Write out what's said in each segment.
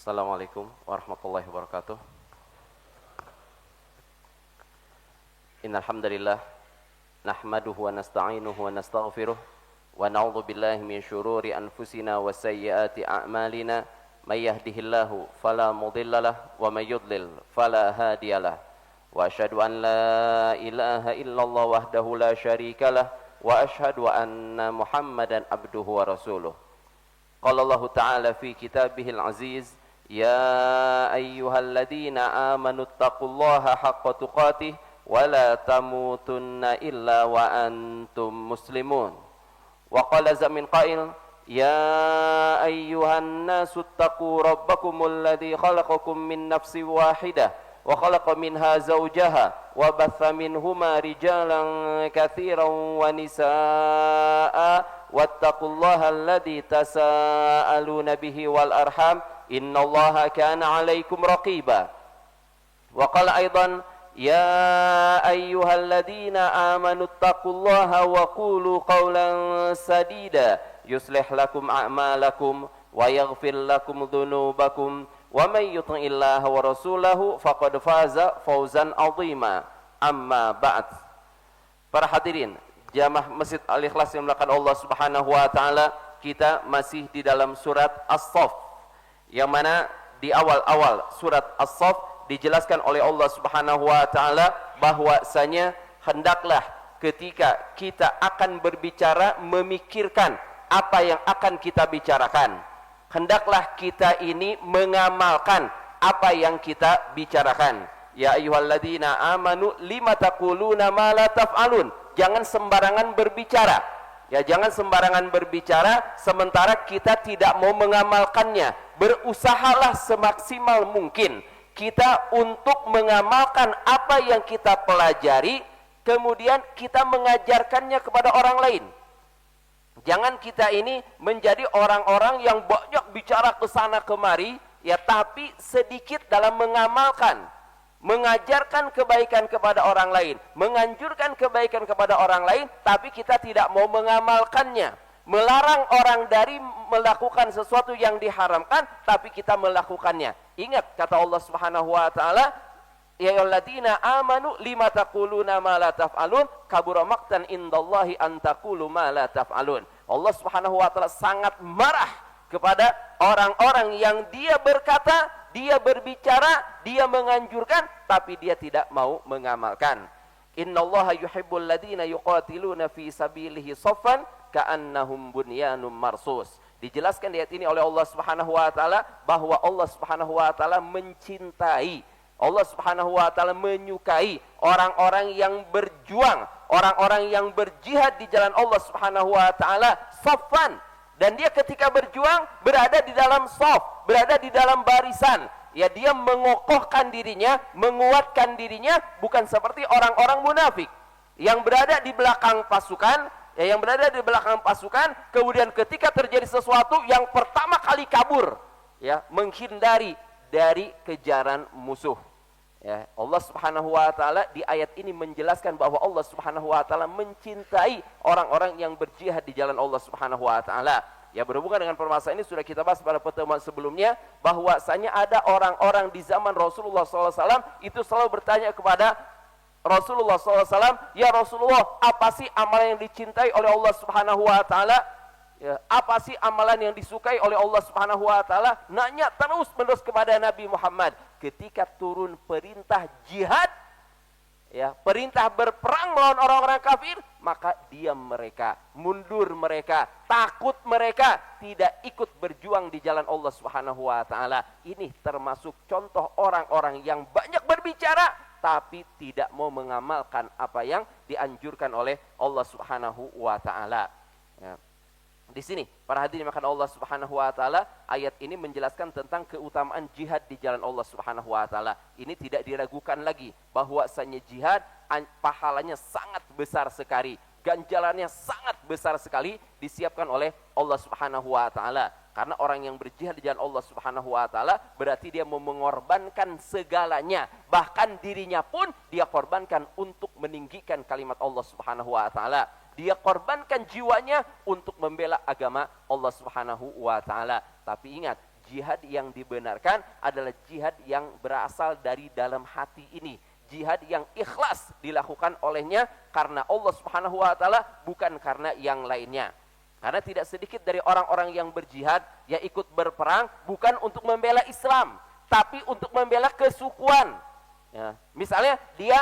Assalamualaikum warahmatullahi wabarakatuh. Innal hamdalillah nahmaduhu wa nasta'inuhu wa nastaghfiruh wa na'udzu billahi min syururi anfusina wa sayyiati a'malina may yahdihillahu fala mudhillalah wa may yudlil fala hadiyalah wa asyhadu an la ilaha illallah wahdahu la syarikalah wa asyhadu anna Muhammadan abduhu wa rasuluh. Qala Allah Ta'ala fi kitabihil aziz ya ayyuhalladzina amanu taqullaha haqqa tuqatih wa la tamutunna illa wa antum muslimun. Wa qala zamin qail ya ayyuhan nasu taqu rabbakumul ladzi khalaqakum min nafsin wahidah wa khalaqa minha zawjaha wa batha minhuma rijalan katsiran wa nisaa wattaqullaha alladzi tasaaluna bihi wal arham innallaha kana 'alaikum raqiba. Wa qala aidan ya ayyuhalladzina amanu taqullaha wa qulu qawlan sadida yuslih lakum a'malakum wa yaghfir lakum dhunubakum wa may yuti'illaha wa rasulahu faqad faza fawzan 'azima. Amma ba'd. Para hadirin jamaah Masjid Al-Ikhlas yang dimuliakan Allah Subhanahu wa taala, kita masih di dalam surat As-Saff, yang mana di awal-awal surat As-Saff dijelaskan oleh Allah Subhanahu wa taala bahwasanya hendaklah ketika kita akan berbicara memikirkan apa yang akan kita bicarakan. Hendaklah kita ini mengamalkan apa yang kita bicarakan. Ya ayyuhalladzina amanu lima taquluna ma la taf'alun. Jangan sembarangan berbicara. Ya, jangan sembarangan berbicara sementara kita tidak mau mengamalkannya. Berusahalah semaksimal mungkin kita untuk mengamalkan apa yang kita pelajari, kemudian kita mengajarkannya kepada orang lain. Jangan kita ini menjadi orang-orang yang banyak bicara ke sana kemari, ya, tapi sedikit dalam mengamalkan. Mengajarkan kebaikan kepada orang lain, menganjurkan kebaikan kepada orang lain, tapi kita tidak mau mengamalkannya. Melarang orang dari melakukan sesuatu yang diharamkan, tapi kita melakukannya. Ingat kata Allah Subhanahu wa taala, ya ayyuhalladzina amanu lima taquluna ma la taf'alun kabura maqtan indallahi an taqulu ma la taf'alun. Allah Subhanahu wa taala sangat marah kepada orang-orang yang dia berkata, dia berbicara, dia menganjurkan, tapi dia tidak mau mengamalkan. Innallaha yuhibbul ladzina yuqatiluna fi sabilihi shaffan ka'annahum bunyanun marsus. Dijelaskan di ayat ini oleh Allah Subhanahu wa taala bahwa Allah Subhanahu wa taala mencintai, Allah Subhanahu wa taala menyukai orang-orang yang berjuang, orang-orang yang berjihad di jalan Allah Subhanahu wa taala shaffan. Dan dia ketika berjuang berada di dalam shaf, berada di dalam barisan. Ya, dia mengokohkan dirinya, menguatkan dirinya, bukan seperti orang-orang munafik yang berada di belakang pasukan, ya, yang berada di belakang pasukan, kemudian ketika terjadi sesuatu yang pertama kali kabur, ya, menghindari dari kejaran musuh. Ya, Allah Subhanahu wa taala di ayat ini menjelaskan bahwa Allah Subhanahu wa taala mencintai orang-orang yang berjihad di jalan Allah Subhanahu wa taala. Ya, berhubungan dengan permasalahan ini sudah kita bahas pada pertemuan sebelumnya, bahwasanya ada orang-orang di zaman Rasulullah SAW itu selalu bertanya kepada Rasulullah SAW, ya Rasulullah, apa sih amalan yang dicintai oleh Allah Subhanahu wa taala? Ya, apa sih amalan yang disukai oleh Allah Subhanahu wa taala? Nanya terus-menerus kepada Nabi Muhammad. Ketika turun perintah jihad, ya, perintah berperang melawan orang-orang kafir, maka diam mereka, mundur mereka, takut mereka, tidak ikut berjuang di jalan Allah Subhanahu wa taala. Ini termasuk contoh orang-orang yang banyak berbicara tapi tidak mau mengamalkan apa yang dianjurkan oleh Allah Subhanahu wa taala. Ya. Di sini para hadirin maka Allah Subhanahu wa taala ayat ini menjelaskan tentang keutamaan jihad di jalan Allah Subhanahu wa taala. Ini tidak diragukan lagi bahwasanya jihad pahalanya sangat besar sekali, ganjarannya sangat besar sekali disiapkan oleh Allah Subhanahu wa taala. Karena orang yang berjihad di jalan Allah Subhanahu wa taala berarti dia mau mengorbankan segalanya, bahkan dirinya pun dia korbankan untuk meninggikan kalimat Allah Subhanahu wa taala. Dia korbankan jiwanya untuk membela agama Allah Subhanahu wa taala. Tapi ingat, jihad yang dibenarkan adalah jihad yang berasal dari dalam hati ini. Jihad yang ikhlas dilakukan olehnya karena Allah Subhanahu wa taala, bukan karena yang lainnya. Karena tidak sedikit dari orang-orang yang berjihad, yang ikut berperang bukan untuk membela Islam, tapi untuk membela kesukuan. Ya, misalnya dia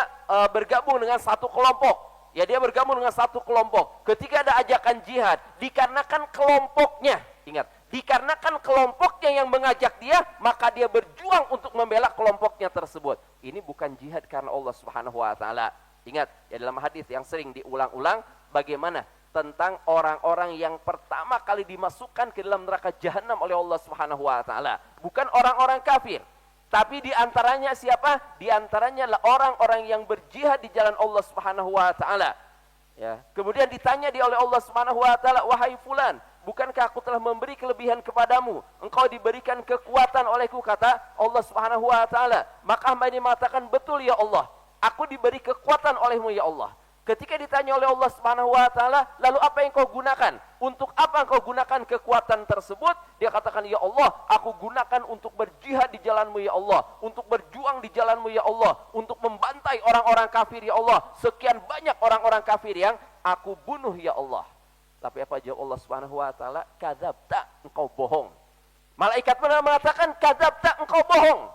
bergabung dengan satu kelompok. Ya, dia bergabung dengan satu kelompok. Ketika ada ajakan jihad, dikarenakan kelompoknya, ingat, dikarenakan kelompoknya yang mengajak dia, maka dia berjuang untuk membela kelompoknya tersebut. Ini bukan jihad karena Allah Subhanahu wa taala. Ingat, ya, dalam hadis yang sering diulang-ulang bagaimana tentang orang-orang yang pertama kali dimasukkan ke dalam neraka jahanam oleh Allah Subhanahu wa taala, bukan orang-orang kafir. Tapi di antaranya siapa? Di antaranya adalah orang-orang yang berjihad di jalan Allah Subhanahu wa taala. Ya, kemudian ditanya dia oleh Allah Subhanahu wa taala, "Wahai fulan, bukankah aku telah memberi kelebihan kepadamu? Engkau diberikan kekuatan olehku," kata Allah Subhanahu wa taala. Maka hamba ini mengatakan, "Betul ya Allah, aku diberi kekuatan olehmu ya Allah." Ketika ditanya oleh Allah Subhanahu wa taala, "Lalu apa yang kau gunakan? Untuk apa engkau gunakan kekuatan tersebut?" Dia katakan, "Ya Allah, aku gunakan untuk berjihad di jalan-Mu ya Allah, untuk berjuang di jalan-Mu ya Allah, untuk membantai orang-orang kafir ya Allah. Sekian banyak orang-orang kafir yang aku bunuh ya Allah." Tapi apa jawab Allah Subhanahu wa taala? "Kadzabta, engkau bohong." Malaikat benar mengatakan, "Kadzabta, engkau bohong.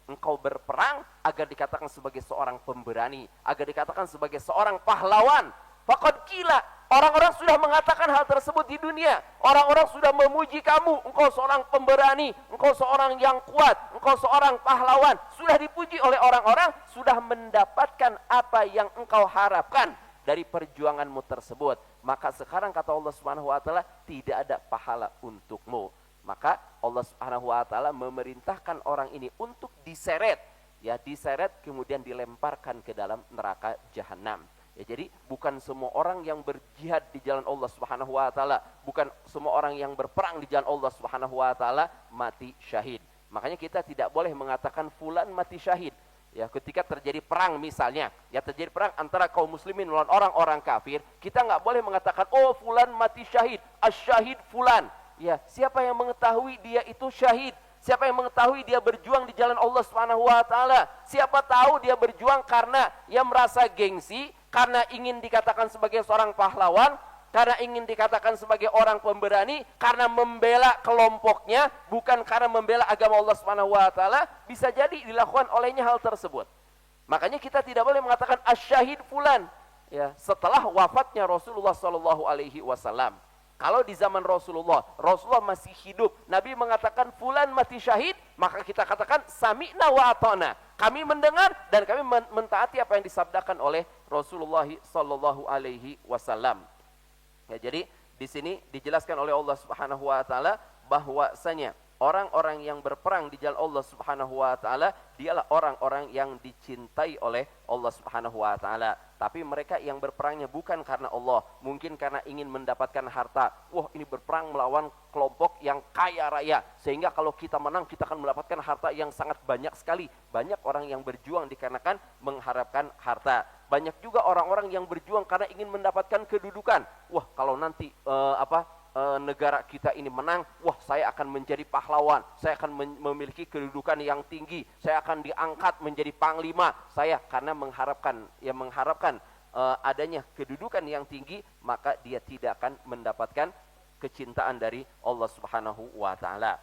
Engkau berperang agar dikatakan sebagai seorang pemberani, agar dikatakan sebagai seorang pahlawan." Faqad qila, orang-orang sudah mengatakan hal tersebut di dunia. Orang-orang sudah memuji kamu, engkau seorang pemberani, engkau seorang yang kuat, engkau seorang pahlawan. Sudah dipuji oleh orang-orang, sudah mendapatkan apa yang engkau harapkan dari perjuanganmu tersebut. Maka sekarang kata Allah Subhanahu wa taala, tidak ada pahala untukmu. Maka Allah Subhanahu wa taala memerintahkan orang ini untuk diseret, ya, diseret kemudian dilemparkan ke dalam neraka jahanam. Ya, jadi bukan semua orang yang berjihad di jalan Allah Subhanahu wa taala, bukan semua orang yang berperang di jalan Allah Subhanahu wa taala mati syahid. Makanya kita tidak boleh mengatakan fulan mati syahid. Ya, ketika terjadi perang misalnya, ya, terjadi perang antara kaum muslimin melawan orang-orang kafir, kita nggak boleh mengatakan, "Oh, fulan mati syahid, asyahid fulan." Ya, siapa yang mengetahui dia itu syahid? Siapa yang mengetahui dia berjuang di jalan Allah Subhanahu wa taala? Siapa tahu dia berjuang karena ia merasa gengsi, karena ingin dikatakan sebagai seorang pahlawan, karena ingin dikatakan sebagai orang pemberani, karena membela kelompoknya, bukan karena membela agama Allah Subhanahu wa taala. Bisa jadi dilakukan olehnya hal tersebut. Makanya kita tidak boleh mengatakan asyahid fulan, ya, setelah wafatnya Rasulullah sallallahu alaihi wasallam. Kalau di zaman Rasulullah masih hidup, Nabi mengatakan fulan mati syahid, maka kita katakan sami'na wa ata'na. Kami mendengar dan kami mentaati apa yang disabdakan oleh Rasulullah sallallahu alaihi wasallam. Ya, jadi di sini dijelaskan oleh Allah Subhanahu wa taala bahwasanya orang-orang yang berperang di jalan Allah Subhanahu wa taala dialah orang-orang yang dicintai oleh Allah Subhanahu wa taala. Tapi mereka yang berperangnya bukan karena Allah, mungkin karena ingin mendapatkan harta. Wah, ini berperang melawan kelompok yang kaya raya, sehingga kalau kita menang kita akan mendapatkan harta yang sangat banyak sekali. Banyak orang yang berjuang dikarenakan mengharapkan harta. Banyak juga orang-orang yang berjuang karena ingin mendapatkan kedudukan. Wah, kalau nanti negara kita ini menang, wah, saya akan menjadi pahlawan, saya akan memiliki kedudukan yang tinggi, saya akan diangkat menjadi panglima. Saya karena mengharapkan adanya kedudukan yang tinggi, maka dia tidak akan mendapatkan kecintaan dari Allah Subhanahu wa taala.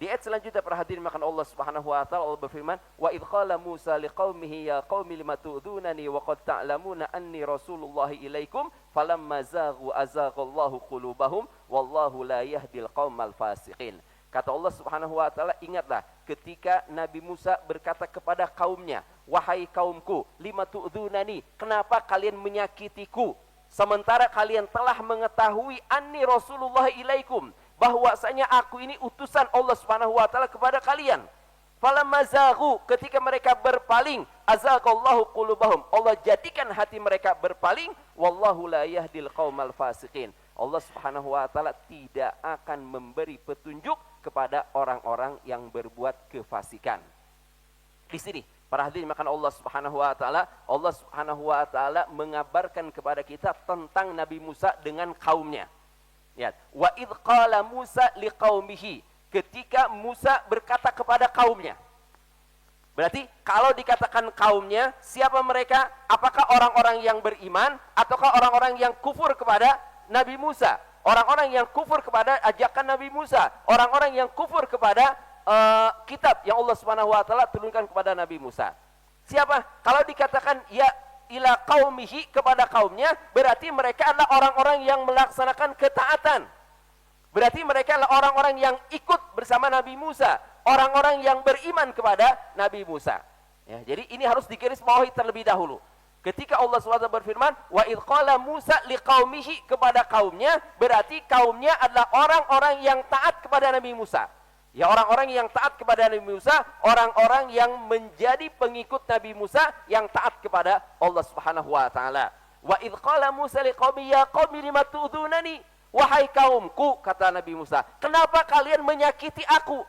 Di ayat selanjutnya perhatikan, maka Allah Subhanahu wa taala Allah berfirman, "Wa idh qala Musa liqaumihi ya qaumi lima tu'dzunani wa qad ta'lamuna anni rasulullah ilaikum falamma zaghu azaghallahu qulubahum wallahu la yahdil qaumal fasiqin." Kata Allah Subhanahu wa taala, ingatlah ketika Nabi Musa berkata kepada kaumnya, "Wahai kaumku, lima tu'dzunani, kenapa kalian menyakitiku sementara kalian telah mengetahui anni rasulullah ilaikum, bahwasanya aku ini utusan Allah Subhanahu wa taala kepada kalian." Falamma zaghu, ketika mereka berpaling, azaghallahu qulubahum, Allah jadikan hati mereka berpaling, wallahu la yahdil qaumal fasiqin. Allah Subhanahu wa taala tidak akan memberi petunjuk kepada orang-orang yang berbuat kefasikan. Di sini para hadirin makan Allah Subhanahu wa taala mengabarkan kepada kita tentang Nabi Musa dengan kaumnya. Ya, wa idh qala Musa liqaumihi, ketika Musa berkata kepada kaumnya. Berarti kalau dikatakan kaumnya, siapa mereka? Apakah orang-orang yang beriman ataukah orang-orang yang kufur kepada Nabi Musa? Orang-orang yang kufur kepada ajakan Nabi Musa, orang-orang yang kufur kepada kitab yang Allah Subhanahu wa taala turunkan kepada Nabi Musa. Siapa? Kalau dikatakan ya ila qaumihi, kepada kaumnya, berarti mereka adalah orang-orang yang melaksanakan ketaatan. Berarti mereka adalah orang-orang yang ikut bersama Nabi Musa, orang-orang yang beriman kepada Nabi Musa. Ya, jadi ini harus digarisbawahi terlebih dahulu. Ketika Allah SWT berfirman, wa idh qala Musa liqaumihi, kepada kaumnya, berarti kaumnya adalah orang-orang yang taat kepada Nabi Musa. Ya, orang-orang yang taat kepada Nabi Musa, orang-orang yang menjadi pengikut Nabi Musa yang taat kepada Allah Subhanahu wa taala. Wa idh qala Musa liqaumihi ya qaumi lima tu'dzunani, wahai kaumku, kata Nabi Musa, kenapa kalian menyakiti aku?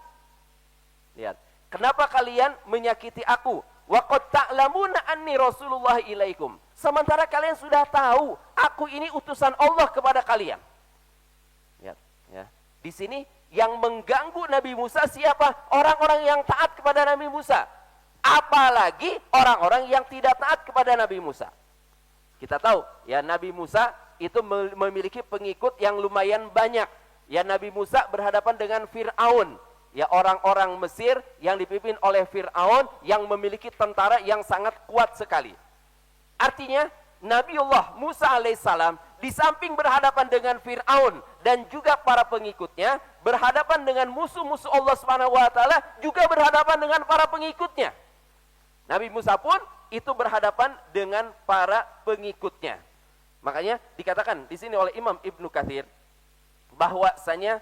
Lihat, kenapa kalian menyakiti aku? Wa qad ta'lamuna anni Rasulullah ilaikum. Sementara kalian sudah tahu aku ini utusan Allah kepada kalian. Lihat, ya. Di sini yang mengganggu Nabi Musa siapa? Orang-orang yang taat kepada Nabi Musa. Apalagi orang-orang yang tidak taat kepada Nabi Musa. Kita tahu, ya, Nabi Musa itu memiliki pengikut yang lumayan banyak. Ya, Nabi Musa berhadapan dengan Fir'aun. Ya, orang-orang Mesir yang dipimpin oleh Fir'aun yang memiliki tentara yang sangat kuat sekali. Artinya, Nabiullah Musa alaihissalam di samping berhadapan dengan Fir'aun dan juga para pengikutnya, berhadapan dengan musuh-musuh Allah Subhanahu wa taala, juga berhadapan dengan para pengikutnya. Nabi Musa pun itu berhadapan dengan para pengikutnya. Makanya dikatakan di sini oleh Imam Ibnu Katsir bahwasanya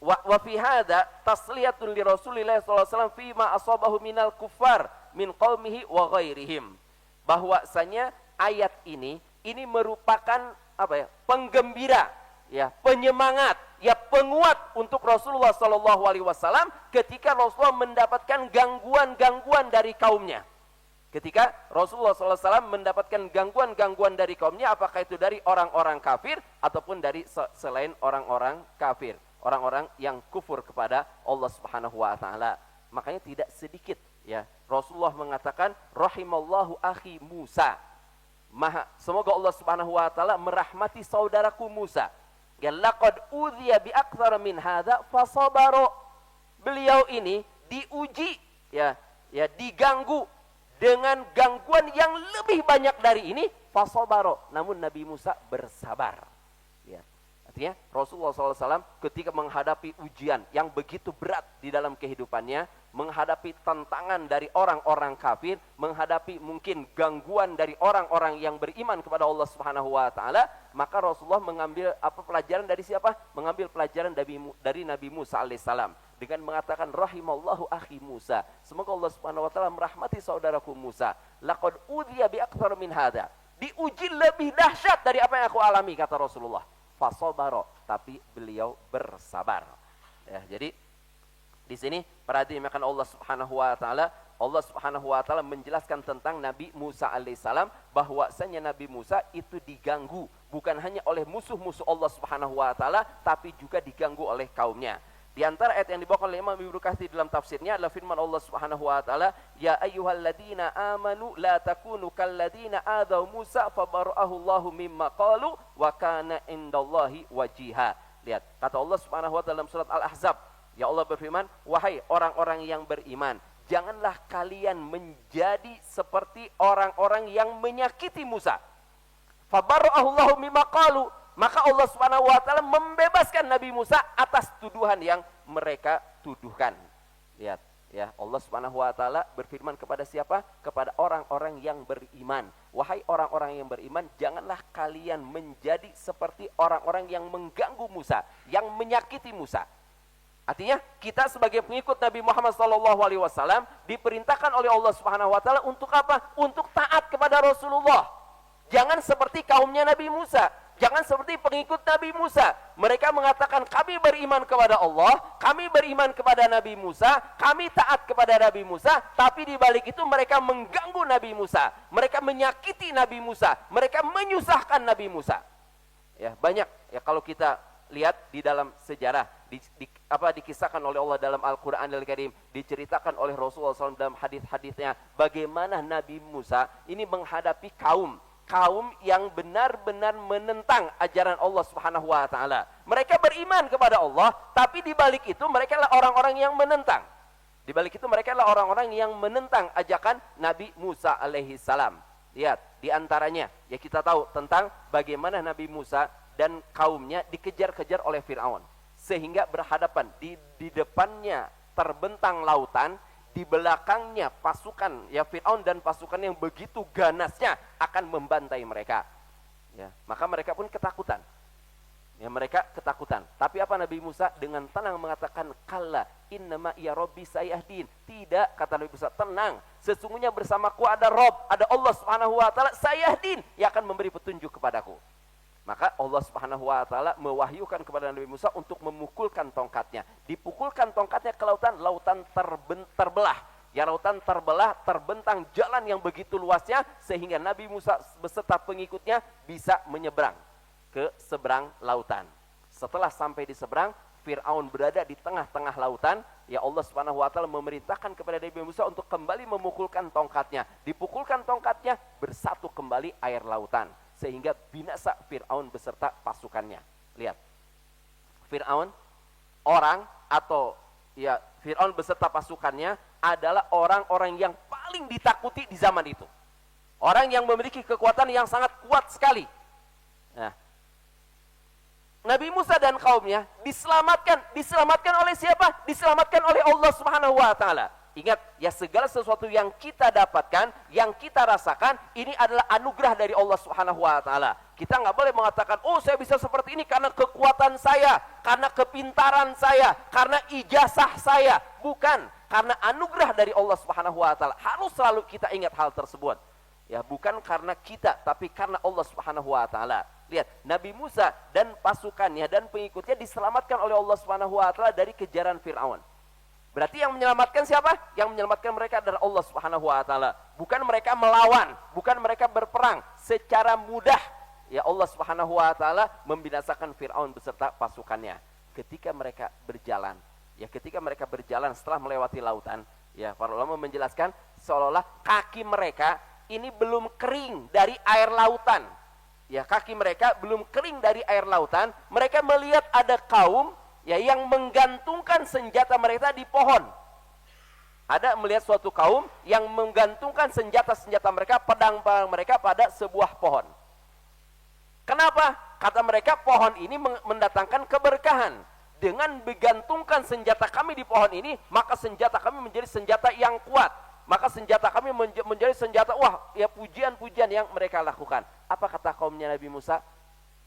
wa fi hadza tasliyatun li Rasulillah sallallahu alaihi wasallam fi ma asabahu minal kuffar min qaumihi wa ghairihim. Bahwasanya ayat ini merupakan apa ya? Penggembira, ya, penyemangat, ya, penguat untuk Rasulullah sallallahu alaihi wasallam ketika Rasulullah mendapatkan gangguan-gangguan dari kaumnya. Ketika Rasulullah SAW mendapatkan gangguan-gangguan dari kaumnya, apakah itu dari orang-orang kafir ataupun dari selain orang-orang kafir, orang-orang yang kufur kepada Allah Subhanahu wa taala. Makanya tidak sedikit, ya, Rasulullah mengatakan rahimallahu akhi Musa. Semoga Allah Subhanahu wa taala merahmati saudaraku Musa. Ya, laqad udhiya bi aktsara min hadza fasabara. Beliau ini diuji, ya, diganggu dengan gangguan yang lebih banyak dari ini, fasabaro, namun Nabi Musa bersabar. Ya. Artinya Rasulullah SAW ketika menghadapi ujian yang begitu berat di dalam kehidupannya, menghadapi tantangan dari orang-orang kafir, menghadapi mungkin gangguan dari orang-orang yang beriman kepada Allah Subhanahu wa taala, maka Rasulullah mengambil apa pelajaran dari siapa? Mengambil pelajaran dari Nabi Musa alaihissalam dengan mengatakan rahimallahu akhi Musa. Semoga Allah Subhanahu wa taala merahmati saudaraku Musa. Laqad udhiya bi aktsar min hadza. Diuji lebih dahsyat dari apa yang aku alami, kata Rasulullah. Fasabara, tapi beliau bersabar. Ya, jadi di sini perhatikan Allah Subhanahu wa taala, Allah Subhanahu wa taala menjelaskan tentang Nabi Musa alaihissalam bahwasanya Nabi Musa itu diganggu bukan hanya oleh musuh-musuh Allah Subhanahu wa taala, tapi juga diganggu oleh kaumnya. Di antara ayat yang dibawakan oleh Imam Ibnu Katsir dalam tafsirnya adalah firman Allah Subhanahu wa taala, "Ya ayyuhalladzina amanu la takunu kalladzina adaw Musa fabara'ahu Allahu mimma qalu wa kana indallahi wajiha." Lihat, kata Allah Subhanahu wa taala dalam surat Al-Ahzab, ya Allah berfirman, "Wahai orang-orang yang beriman, janganlah kalian menjadi seperti orang-orang yang menyakiti Musa." Fabara'ahu Allahu mimma qalu. Maka Allah Subhanahu wa taala membebaskan Nabi Musa atas tuduhan yang mereka tuduhkan. Lihat, ya, Allah Subhanahu wa taala berfirman kepada siapa? Kepada orang-orang yang beriman. Wahai orang-orang yang beriman, janganlah kalian menjadi seperti orang-orang yang mengganggu Musa, yang menyakiti Musa. Artinya, kita sebagai pengikut Nabi Muhammad SAW diperintahkan oleh Allah Subhanahu wa taala untuk apa? Untuk taat kepada Rasulullah. Jangan seperti kaumnya Nabi Musa. Jangan seperti pengikut Nabi Musa. Mereka mengatakan kami beriman kepada Allah, kami beriman kepada Nabi Musa, kami taat kepada Nabi Musa, tapi di balik itu mereka mengganggu Nabi Musa, mereka menyakiti Nabi Musa, mereka menyusahkan Nabi Musa. Ya, banyak ya kalau kita lihat di dalam sejarah dikisahkan oleh Allah dalam Al-Qur'an Al-Karim, diceritakan oleh Rasulullah SAW dalam hadis-hadisnya, bagaimana Nabi Musa ini menghadapi kaum yang benar-benar menentang ajaran Allah Subhanahu wa taala. Mereka beriman kepada Allah, tapi di balik itu mereka adalah orang-orang yang menentang. Di balik itu mereka adalah orang-orang yang menentang ajakan Nabi Musa alaihi salam. Lihat, di antaranya ya kita tahu tentang bagaimana Nabi Musa dan kaumnya dikejar-kejar oleh Fir'aun. Sehingga berhadapan di depannya terbentang lautan, di belakangnya pasukan ya Fir'aun dan pasukan yang begitu ganasnya akan membantai mereka. Ya, maka mereka pun ketakutan. Ya, mereka ketakutan. Tapi apa Nabi Musa dengan tenang mengatakan, "Kalla innama ya rabbi sayahdin." Tidak, kata Nabi Musa, tenang. Sesungguhnya bersamaku ada Rob, ada Allah Subhanahu wa taala, sayahdin, yang akan memberi petunjuk kepadaku. Maka Allah Subhanahu wa taala mewahyukan kepada Nabi Musa untuk memukulkan tongkatnya. Dipukulkan tongkatnya ke lautan, lautan terbelah. Ya, lautan terbelah, terbentang jalan yang begitu luasnya sehingga Nabi Musa beserta pengikutnya bisa menyeberang ke seberang lautan. Setelah sampai di seberang, Fir'aun berada di tengah-tengah lautan. Ya, Allah Subhanahu wa taala memerintahkan kepada Nabi Musa untuk kembali memukulkan tongkatnya. Dipukulkan tongkatnya, bersatu kembali air lautan. Sehingga binasa Fir'aun beserta pasukannya. Lihat, Fir'aun Fir'aun beserta pasukannya adalah orang-orang yang paling ditakuti di zaman itu. Orang yang memiliki kekuatan yang sangat kuat sekali. Nah, Nabi Musa dan kaumnya diselamatkan oleh siapa? Diselamatkan oleh Allah Subhanahu wa taala. Ingat, ya segala sesuatu yang kita dapatkan, yang kita rasakan, ini adalah anugerah dari Allah Subhanahu wa taala. Kita nggak boleh mengatakan, "Oh, saya bisa seperti ini karena kekuatan saya, karena kepintaran saya, karena ijazah saya." Bukan, karena anugerah dari Allah Subhanahu wa taala. Harus selalu kita ingat hal tersebut. Ya, bukan karena kita, tapi karena Allah Subhanahu wa taala. Lihat, Nabi Musa dan pasukannya dan pengikutnya diselamatkan oleh Allah Subhanahu wa taala dari kejaran Fir'aun. Berarti yang menyelamatkan siapa? Yang menyelamatkan mereka adalah Allah Subhanahu wa taala. Bukan mereka melawan, bukan mereka berperang secara mudah. Ya, Allah Subhanahu wa taala membinasakan Fir'aun beserta pasukannya. Ketika mereka berjalan setelah melewati lautan, ya para ulama menjelaskan seolah-olah kaki mereka ini belum kering dari air lautan. Ya, kaki mereka belum kering dari air lautan. Mereka melihat ada kaum ya yang menggantungkan senjata mereka di pohon. Ada melihat suatu kaum yang menggantungkan senjata-senjata mereka, pedang-pedang mereka pada sebuah pohon. Kenapa? Kata mereka, pohon ini mendatangkan keberkahan. Dengan menggantungkan senjata kami di pohon ini, maka senjata kami menjadi senjata yang kuat. Maka senjata kami menjadi senjata, pujian-pujian yang mereka lakukan. Apa kata kaumnya Nabi Musa?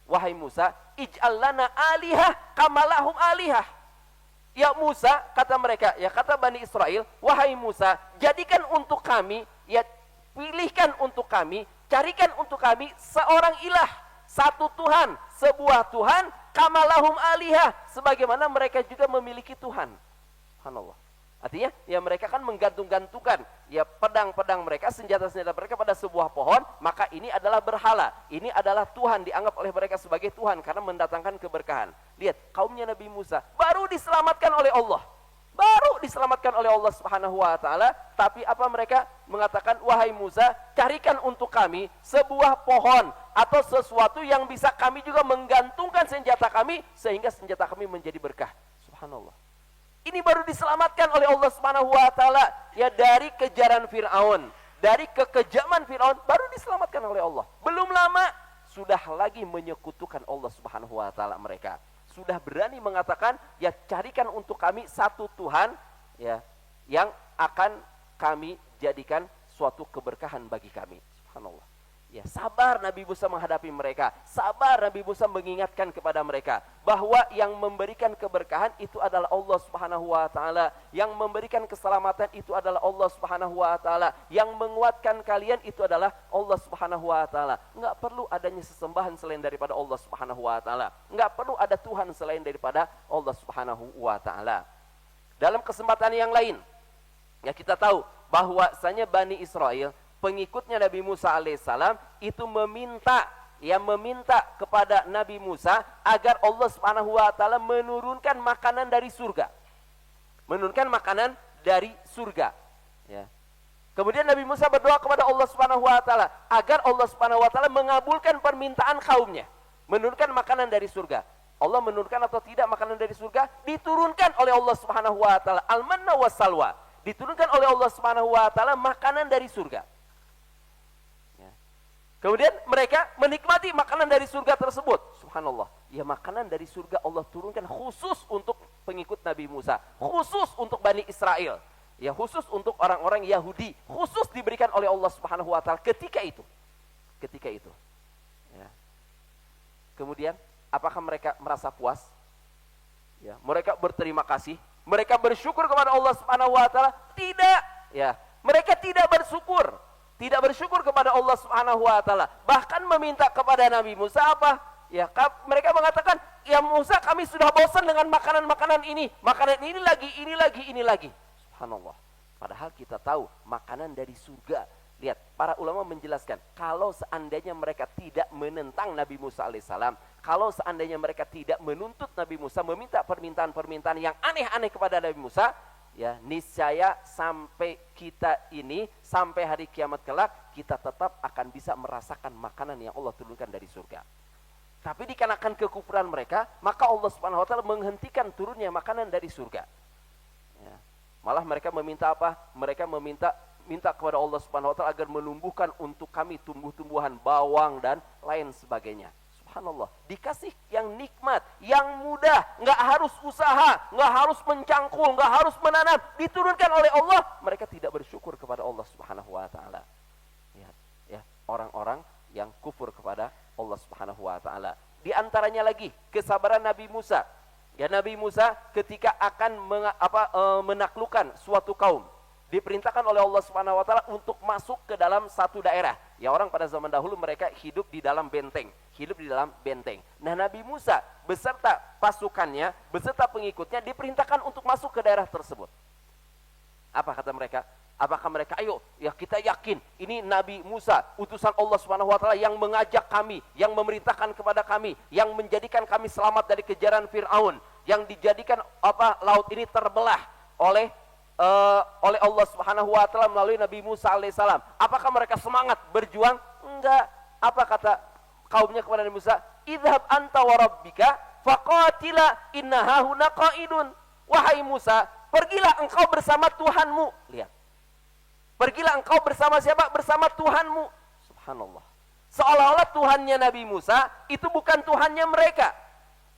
Wahai Musa, ij'al lana alihah kamalahum alihah. Ya Musa, kata mereka, ya kata Bani Israel, wahai Musa, jadikan untuk kami, ya pilihkan untuk kami, carikan untuk kami seorang ilah, satu Tuhan, sebuah Tuhan, kamalahum alihah, sebagaimana mereka juga memiliki Tuhan. Subhanallah. Artinya, ya mereka kan menggantung-gantungkan ya pedang-pedang mereka, senjata-senjata mereka pada sebuah pohon, maka ini adalah berhala. Ini adalah Tuhan, dianggap oleh mereka sebagai Tuhan karena mendatangkan keberkahan. Lihat, kaumnya Nabi Musa baru diselamatkan oleh Allah. Baru diselamatkan oleh Allah Subhanahu wa taala, tapi apa mereka mengatakan, wahai Musa, carikan untuk kami sebuah pohon atau sesuatu yang bisa kami juga menggantungkan senjata kami sehingga senjata kami menjadi berkah. Subhanallah. Ini baru diselamatkan oleh Allah Subhanahu wa taala ya dari kejaran Fir'aun, dari kekejaman Fir'aun, baru diselamatkan oleh Allah. Belum lama sudah lagi menyekutukan Allah Subhanahu wa taala mereka. Sudah berani mengatakan, ya carikan untuk kami satu Tuhan ya yang akan kami jadikan suatu keberkahan bagi kami. Subhanallah. Ya, sabar Nabi Musa menghadapi mereka. Sabar Nabi Musa mengingatkan kepada mereka bahwa yang memberikan keberkahan itu adalah Allah Subhanahu wa taala, yang memberikan keselamatan itu adalah Allah Subhanahu wa taala, yang menguatkan kalian itu adalah Allah Subhanahu wa taala. Enggak perlu adanya sesembahan selain daripada Allah Subhanahu wa taala. Enggak perlu ada Tuhan selain daripada Allah Subhanahu wa taala. Dalam kesempatan yang lain, ya kita tahu bahwasanya Bani Israel, pengikutnya Nabi Musa alaihissalam itu meminta yang meminta kepada Nabi Musa agar Allah Subhanahu wa taala menurunkan makanan dari surga. Menurunkan makanan dari surga, ya. Kemudian Nabi Musa berdoa kepada Allah Subhanahu wa taala agar Allah Subhanahu wa taala mengabulkan permintaan kaumnya, menurunkan makanan dari surga. Allah menurunkan atau tidak makanan dari surga? Diturunkan oleh Allah Subhanahu wa taala. Al-manna wassalwa. Diturunkan oleh Allah Subhanahu wa taala makanan dari surga. Ya. Kemudian mereka menikmati makanan dari surga tersebut. Subhanallah. Ya, makanan dari surga Allah turunkan khusus untuk pengikut Nabi Musa, khusus untuk Bani Israel. Ya, khusus untuk orang-orang Yahudi, khusus diberikan oleh Allah Subhanahu wa taala ketika itu. Ketika itu. Ya. Kemudian apakah mereka merasa puas? Ya, mereka berterima kasih, mereka bersyukur kepada Allah Subhanahu wa taala? Tidak, ya. Mereka tidak bersyukur. Tidak bersyukur kepada Allah Subhanahu wa taala. Bahkan meminta kepada Nabi Musa apa? Ya, mereka mengatakan, "Ya Musa, kami sudah bosan dengan makanan-makanan ini. Makanan ini lagi, ini lagi, ini lagi." Subhanallah. Padahal kita tahu makanan dari surga. Lihat, para ulama menjelaskan, kalau seandainya mereka tidak menentang Nabi Musa alaihissalam, kalau seandainya mereka tidak menuntut Nabi Musa, meminta permintaan-permintaan yang aneh-aneh kepada Nabi Musa, ya, niscaya sampai kita ini, sampai hari kiamat kelak, kita tetap akan bisa merasakan makanan yang Allah turunkan dari surga. Tapi dikarenakan kekufuran mereka, maka Allah Subhanahu wa taala menghentikan turunnya makanan dari surga. Ya. Malah mereka meminta apa? Mereka minta kepada Allah Subhanahu wa taala agar menumbuhkan untuk kami tumbuh-tumbuhan bawang dan lain sebagainya. Subhanallah, dikasih yang nikmat, yang mudah, nggak harus usaha, nggak harus mencangkul, nggak harus menanam, diturunkan oleh Allah. Mereka tidak bersyukur kepada Allah Subhanahu wa taala. Ya, orang-orang yang kufur kepada Allah Subhanahu wa taala. Di antaranya lagi kesabaran Nabi Musa. Ya, Nabi Musa ketika akan menaklukkan suatu kaum, diperintahkan oleh Allah Subhanahu wa taala untuk masuk ke dalam satu daerah. Ya, orang pada zaman dahulu mereka hidup di dalam benteng, Nah, Nabi Musa beserta pasukannya, beserta pengikutnya diperintahkan untuk masuk ke daerah tersebut. Apa kata mereka? Apakah mereka, ayo, ya kita yakin ini Nabi Musa, utusan Allah Subhanahu wa taala yang mengajak kami, yang memerintahkan kepada kami, yang menjadikan kami selamat dari kejaran Firaun, yang dijadikan laut ini terbelah oleh Allah Subhanahu wa taala melalui Nabi Musa alaihissalam. Apakah mereka semangat berjuang? Enggak. Apa kata kaumnya kepada Nabi Musa? Idhab anta wa rabbika faqatila inna hahuna qa'idun. Wahai Musa, pergilah engkau bersama Tuhanmu. Lihat. Pergilah engkau bersama siapa? Bersama Tuhanmu. Subhanallah. Seolah-olah Tuhannya Nabi Musa itu bukan Tuhannya mereka.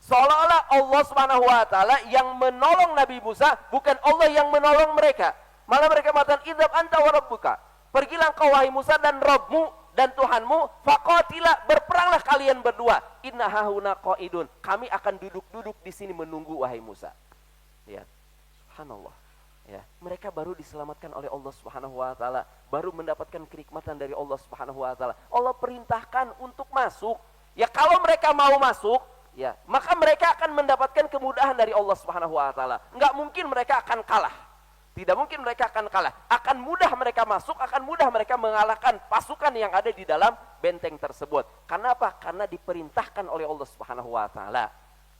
Seolah-olah Allah Subhanahu wa taala yang menolong Nabi Musa, bukan Allah yang menolong mereka. Malah mereka mengatakan, "Idzab anta wa rabbuka." Pergilah engkau wahai Musa dan Rabbmu dan Tuhanmu, faqatila, berperanglah kalian berdua. Inna hahuna qaidun. Kami akan duduk-duduk di sini menunggu wahai Musa. Ya. Subhanallah. Ya, mereka baru diselamatkan oleh Allah Subhanahu wa taala, baru mendapatkan kenikmatan dari Allah Subhanahu wa taala. Allah perintahkan untuk masuk. Ya, kalau mereka mau masuk, ya, maka mereka akan mendapatkan kemudahan dari Allah Subhanahu wa taala. Enggak mungkin mereka akan kalah. Tidak mungkin mereka akan kalah. Akan mudah mereka masuk, akan mudah mereka mengalahkan pasukan yang ada di dalam benteng tersebut. Karena apa? Karena diperintahkan oleh Allah Subhanahu wa taala.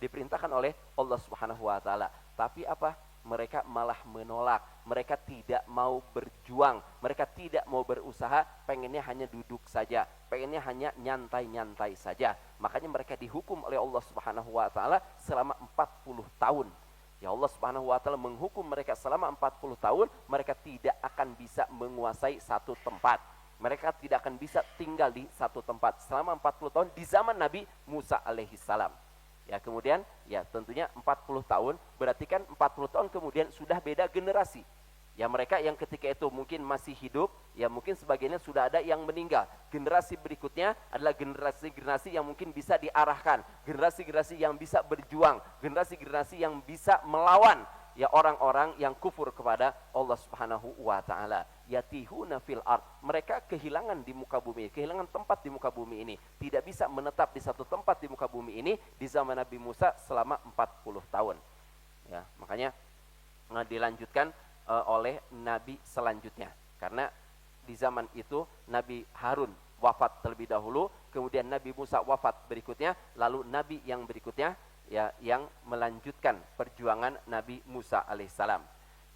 Diperintahkan oleh Allah Subhanahu wa taala. Tapi apa? Mereka malah menolak, mereka tidak mau berjuang, mereka tidak mau berusaha, pengennya hanya duduk saja, pengennya hanya nyantai-nyantai saja. Makanya mereka dihukum oleh Allah Subhanahu wa taala selama 40 tahun. Ya, Allah Subhanahu wa taala menghukum mereka selama 40 tahun, mereka tidak akan bisa menguasai satu tempat. Mereka tidak akan bisa tinggal di satu tempat selama 40 tahun di zaman Nabi Musa alaihissalam. Ya, kemudian ya tentunya 40 tahun, berarti kan 40 tahun kemudian sudah beda generasi. Ya, mereka yang ketika itu mungkin masih hidup, ya mungkin sebagiannya sudah ada yang meninggal. Generasi berikutnya adalah generasi-generasi yang mungkin bisa diarahkan, generasi-generasi yang bisa berjuang, generasi-generasi yang bisa melawan ya orang-orang yang kufur kepada Allah Subhanahu wa taala. Yatihuna fil ard, mereka kehilangan di muka bumi, kehilangan tempat di muka bumi ini, tidak bisa menetap di satu tempat di muka bumi ini di zaman Nabi Musa selama 40 tahun. Ya, makanya dilanjutkan oleh nabi selanjutnya, karena di zaman itu Nabi Harun wafat terlebih dahulu, kemudian Nabi Musa wafat berikutnya, lalu Nabi yang berikutnya ya yang melanjutkan perjuangan Nabi Musa alaihissalam.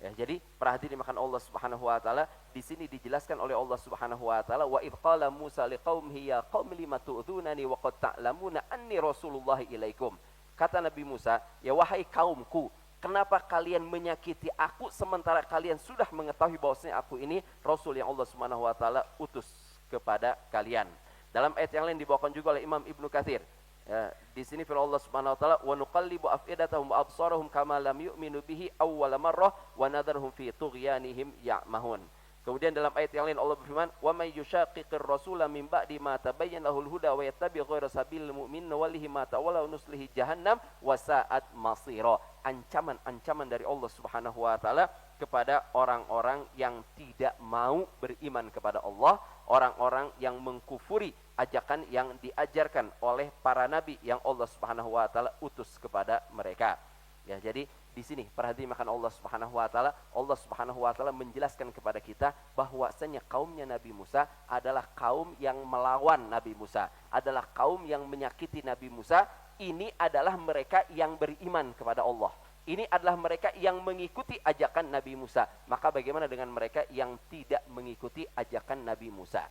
Ya, jadi perhatikan dimakan Allah Subhanahu wa taala, di sini dijelaskan oleh Allah Subhanahu wa taala, wa id qala Musa liqaumihi ya qaumi lima tu'dzunani wa qad ta'lamuna anni rasulullah ilaikum. Kata Nabi Musa, ya wahai kaumku, kenapa kalian menyakiti aku sementara kalian sudah mengetahui bahwasanya aku ini rasul yang Allah Subhanahu wa taala utus kepada kalian. Dalam ayat yang lain dibawakan juga oleh Imam Ibnu Katsir. Ya, di sini firman Allah Subhanahu wa taala, wa nuqallibu afidatahum wa absarahum kama lam yu'minu bihi awwala marrah wa nadharuhum fi tughyanihim ya'mahun. Kemudian dalam ayat yang lain Allah berfirman, wa may yushaqiqir rasula min ba'di ma tabayyana lahul huda wa yattabi' ghayra sabilil mu'minin nuwallihi ma tawalla wa nuslihi jahannam wa sa'at masira. Ancaman-ancaman dari Allah Subhanahu wa taala kepada orang-orang yang tidak mau beriman kepada Allah, orang-orang yang mengkufuri ajakan yang diajarkan oleh para nabi yang Allah Subhanahu wa taala utus kepada mereka. Ya, jadi di sini perhatikan Allah Subhanahu wa taala, Allah Subhanahu wa taala menjelaskan kepada kita bahwasanya kaumnya Nabi Musa adalah kaum yang melawan Nabi Musa, adalah kaum yang menyakiti Nabi Musa. Ini adalah mereka yang beriman kepada Allah. Ini adalah mereka yang mengikuti ajakan Nabi Musa. Maka bagaimana dengan mereka yang tidak mengikuti ajakan Nabi Musa?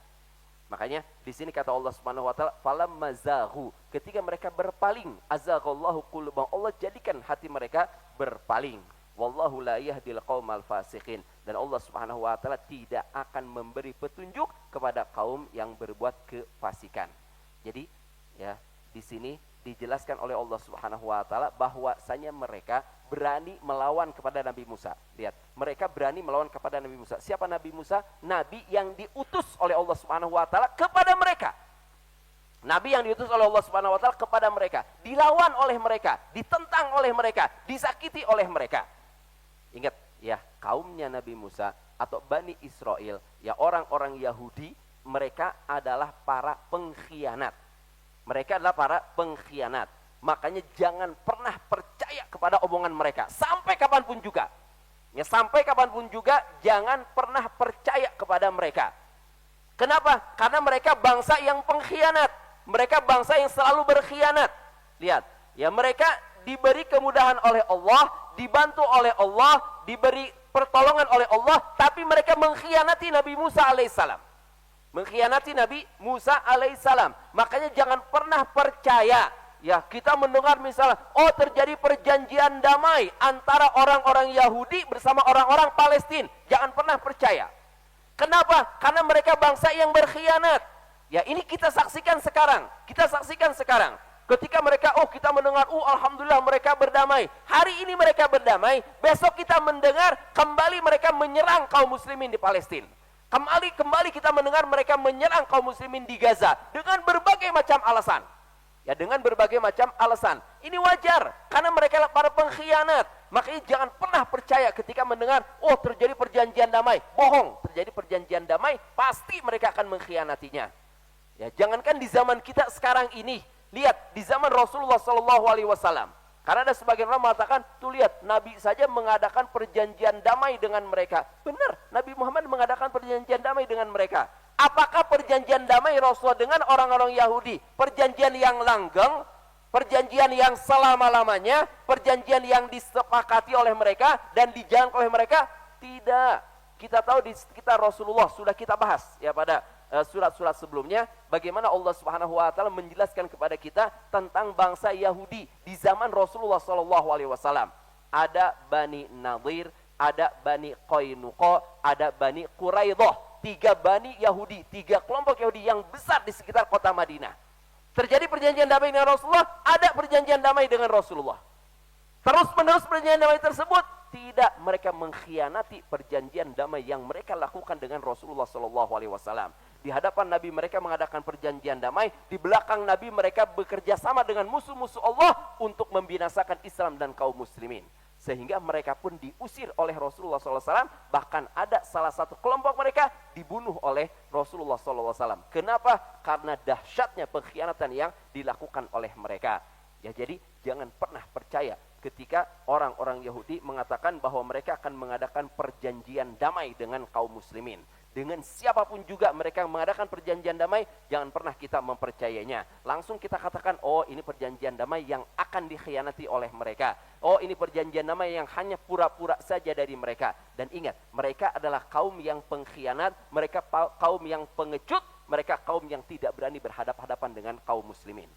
Makanya di sini kata Allah Subhanahu wa taala, falamma zaghu, ketika mereka berpaling, azaghallahu qulubahum, Allah jadikan hati mereka berpaling. Wallahu la yahdil qaumal fasiqin, dan Allah Subhanahu wa taala tidak akan memberi petunjuk kepada kaum yang berbuat kefasikan. Jadi ya, di sini dijelaskan oleh Allah Subhanahu wa taala bahwasanya mereka berani melawan kepada Nabi Musa. Lihat, mereka berani melawan kepada Nabi Musa. Siapa Nabi Musa? Nabi yang diutus oleh Allah Subhanahu wa taala kepada mereka. Nabi yang diutus oleh Allah Subhanahu wa taala kepada mereka, dilawan oleh mereka, ditentang oleh mereka, disakiti oleh mereka. Ingat ya, kaumnya Nabi Musa atau Bani Israel, ya orang-orang Yahudi, mereka adalah para pengkhianat. Mereka adalah para pengkhianat. Makanya jangan pernah percaya kepada omongan mereka. Sampai kapanpun juga. Ya, sampai kapanpun juga jangan pernah percaya kepada mereka. Kenapa? Karena mereka bangsa yang pengkhianat. Mereka bangsa yang selalu berkhianat. Lihat, ya mereka diberi kemudahan oleh Allah, dibantu oleh Allah, diberi pertolongan oleh Allah, tapi mereka mengkhianati Nabi Musa alaihissalam. Mengkhianati Nabi Musa alaihissalam. Makanya jangan pernah percaya. Ya, kita mendengar misalnya, oh terjadi perjanjian damai antara orang-orang Yahudi bersama orang-orang Palestina. Jangan pernah percaya. Kenapa? Karena mereka bangsa yang berkhianat. Ya, ini kita saksikan sekarang. Kita saksikan sekarang. Ketika mereka, oh kita mendengar, alhamdulillah mereka berdamai. Hari ini mereka berdamai, besok kita mendengar kembali mereka menyerang kaum muslimin di Palestina. Kembali kita mendengar mereka menyerang kaum muslimin di Gaza dengan berbagai macam alasan. Ya, dengan berbagai macam alasan. Ini wajar karena mereka para pengkhianat. Makanya jangan pernah percaya ketika mendengar, oh terjadi perjanjian damai. Bohong, terjadi perjanjian damai, pasti mereka akan mengkhianatinya. Ya, jangankan di zaman kita sekarang ini, lihat di zaman Rasulullah SAW. Karena ada sebagian orang mengatakan, tuh lihat, Nabi saja mengadakan perjanjian damai dengan mereka. Benar, Nabi Muhammad mengadakan perjanjian damai dengan mereka. Apakah perjanjian damai Rasulullah dengan orang-orang Yahudi perjanjian yang langgeng, perjanjian yang selama-lamanya, perjanjian yang disepakati oleh mereka dan dijalankan oleh mereka? Tidak. Kita tahu di sekitar Rasulullah, sudah kita bahas ya pada surat-surat sebelumnya, bagaimana Allah Subhanahu wa taala menjelaskan kepada kita tentang bangsa Yahudi di zaman Rasulullah SAW. Ada Bani Nadir, ada Bani Qainuqa, ada Bani Quraidah. 3 Bani Yahudi, 3 kelompok Yahudi yang besar di sekitar kota Madinah. Terjadi perjanjian damai dengan Rasulullah, ada perjanjian damai dengan Rasulullah. Terus-menerus perjanjian damai tersebut, tidak, mereka mengkhianati perjanjian damai yang mereka lakukan dengan Rasulullah SAW. Di hadapan Nabi mereka mengadakan perjanjian damai, di belakang Nabi mereka bekerja sama dengan musuh-musuh Allah untuk membinasakan Islam dan kaum muslimin. Sehingga mereka pun diusir oleh Rasulullah SAW. Bahkan ada salah satu kelompok mereka dibunuh oleh Rasulullah SAW. Kenapa? Karena dahsyatnya pengkhianatan yang dilakukan oleh mereka. Ya, jadi jangan pernah percaya ketika orang-orang Yahudi mengatakan bahwa mereka akan mengadakan perjanjian damai dengan kaum muslimin. Dengan siapapun juga mereka mengadakan perjanjian damai, jangan pernah kita mempercayainya. Langsung kita katakan, oh ini perjanjian damai yang akan dikhianati oleh mereka. Oh ini perjanjian damai yang hanya pura-pura saja dari mereka. Dan ingat, mereka adalah kaum yang pengkhianat, mereka kaum yang pengecut, mereka kaum yang tidak berani berhadapan-hadapan dengan kaum muslimin.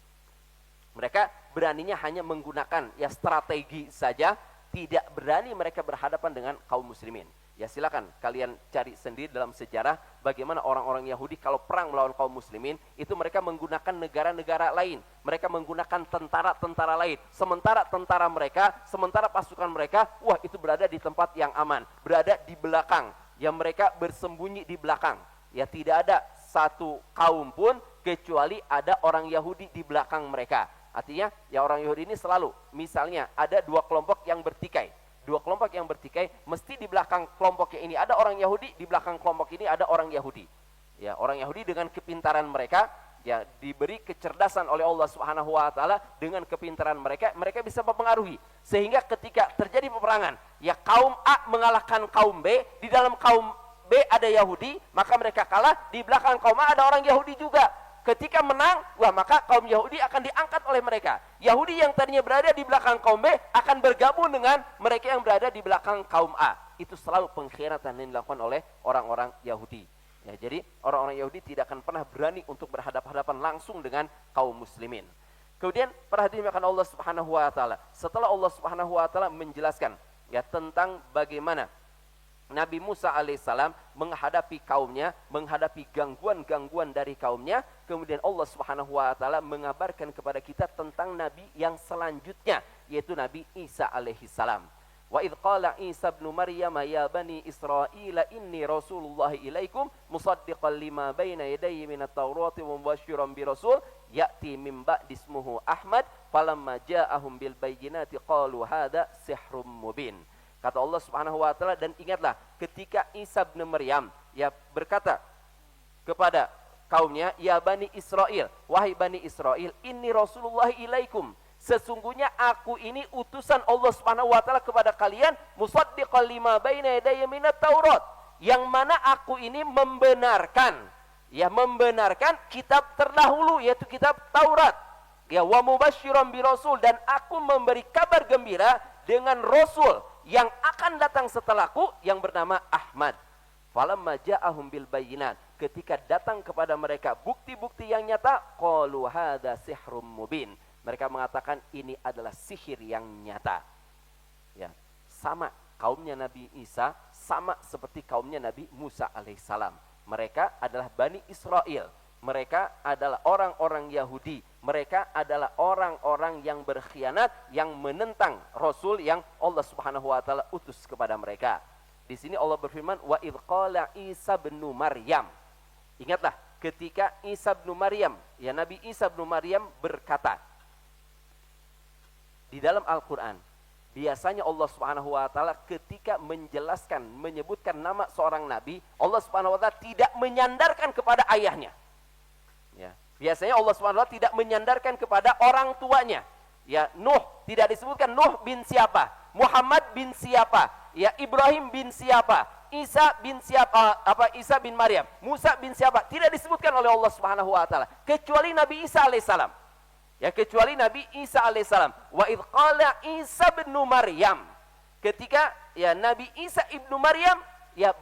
Mereka beraninya hanya menggunakan strategi saja, tidak berani mereka berhadapan dengan kaum muslimin. Ya silakan kalian cari sendiri dalam sejarah bagaimana orang-orang Yahudi kalau perang melawan kaum muslimin itu mereka menggunakan negara-negara lain, mereka menggunakan tentara-tentara lain, sementara pasukan mereka itu berada di tempat yang aman, berada di belakang, yang mereka bersembunyi di belakang. Ya tidak ada satu kaum pun kecuali ada orang Yahudi di belakang mereka. Artinya ya orang Yahudi ini selalu, misalnya ada dua kelompok yang bertikai, mesti di belakang kelompoknya ini ada orang Yahudi, di belakang kelompok ini ada orang Yahudi. Ya, orang Yahudi dengan kepintaran mereka, ya diberi kecerdasan oleh Allah Subhanahu wa taala, dengan kepintaran mereka bisa mempengaruhi sehingga ketika terjadi peperangan, ya kaum A mengalahkan kaum B, di dalam kaum B ada Yahudi, maka mereka kalah, di belakang kaum A ada orang Yahudi juga. Ketika menang, maka kaum Yahudi akan diangkat oleh mereka. Yahudi yang tadinya berada di belakang kaum B akan bergabung dengan mereka yang berada di belakang kaum A. Itu selalu pengkhianatan yang dilakukan oleh orang-orang Yahudi. Ya, jadi orang-orang Yahudi tidak akan pernah berani untuk berhadapan-hadapan langsung dengan kaum muslimin. Kemudian perhatikan Allah Subhanahu wa taala. Setelah Allah Subhanahu wa taala menjelaskan tentang bagaimana Nabi Musa alaihissalam menghadapi kaumnya, menghadapi gangguan-gangguan dari kaumnya. Kemudian Allah Subhanahu wa taala mengabarkan kepada kita tentang nabi yang selanjutnya, yaitu Nabi Isa alaihissalam. Wa idh qala Isa ibnu Maryam ya bani Israil inni rasulullah ilaikum musaddiqan lima baina yadayya minat taurati wa mubasysyiran bi rasul ya'ti min ba'di ismuhu Ahmad falamma ja'ahum bil bayyinati qalu hadza sihrun mubin. Kata Allah Subhanahu wa taala, dan ingatlah ketika Isa bin Maryam berkata kepada kaumnya, ya bani Israil, wahai bani Israil, inni rasulullah ilaikum, sesungguhnya aku ini utusan Allah Subhanahu wa taala kepada kalian, musaddiqan lima baina yadayya minat Taurat, yang mana aku ini membenarkan kitab terdahulu, yaitu kitab Taurat. Ya, wa mubasysyiran bi rasul, dan aku memberi kabar gembira dengan rasul yang akan datang setelahku yang bernama Ahmad. Falamma ja'ahum bil bayyinat, ketika datang kepada mereka bukti-bukti yang nyata, qalu hadza sihrum mubin. Mereka mengatakan ini adalah sihir yang nyata. Ya, sama kaumnya Nabi Isa, sama seperti kaumnya Nabi Musa alaihissalam. Mereka adalah Bani Israel. Mereka adalah orang-orang Yahudi. Mereka adalah orang-orang yang berkhianat, yang menentang Rasul yang Allah Subhanahu wa taala utus kepada mereka. Di sini Allah berfirman, wa idh qala Isa bin Maryam. Ingatlah ketika Isa bin Maryam, Nabi Isa bin Maryam berkata. Di dalam Al-Qur'an, biasanya Allah Subhanahu wa taala ketika menjelaskan, menyebutkan nama seorang nabi, Allah Subhanahu wa taala tidak menyandarkan kepada ayahnya. Ya, biasanya Allah SWT tidak menyandarkan kepada orang tuanya. Ya, Nuh tidak disebutkan Nuh bin siapa, Muhammad bin siapa, ya Ibrahim bin siapa, Isa bin siapa, Isa bin Maryam, Musa bin siapa, tidak disebutkan oleh Allah Subhanahu wa taala kecuali Nabi Isa alaihissalam. Ya, kecuali Nabi Isa alaihissalam. Wa idh qala Isa bin Maryam. Ketika Nabi Isa ibnu Maryam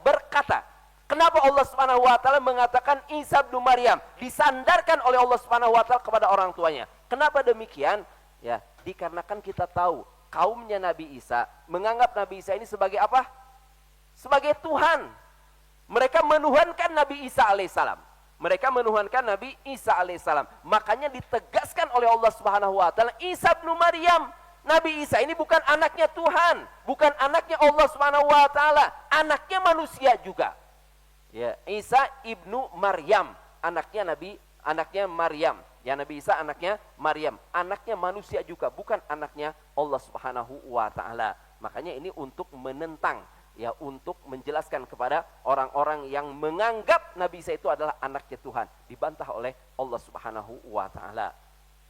berkata. Kenapa Allah Subhanahu wa taala mengatakan Isa bin Maryam disandarkan oleh Allah Subhanahu wa taala kepada orang tuanya? Kenapa demikian? Ya, dikarenakan kita tahu kaumnya Nabi Isa menganggap Nabi Isa ini sebagai apa? Sebagai Tuhan. Mereka menuhankan Nabi Isa alaihissalam. Makanya ditegaskan oleh Allah Subhanahu wa taala Isa bin Maryam. Nabi Isa ini bukan anaknya Tuhan, bukan anaknya Allah Subhanahu wa taala, anaknya manusia juga. Ya, Isa ibnu Maryam, anaknya Maryam. Ya, Nabi Isa anaknya Maryam, anaknya manusia juga, bukan anaknya Allah Subhanahu wa taala. Makanya ini untuk menentang, untuk menjelaskan kepada orang-orang yang menganggap Nabi Isa itu adalah anaknya Tuhan, dibantah oleh Allah Subhanahu wa taala.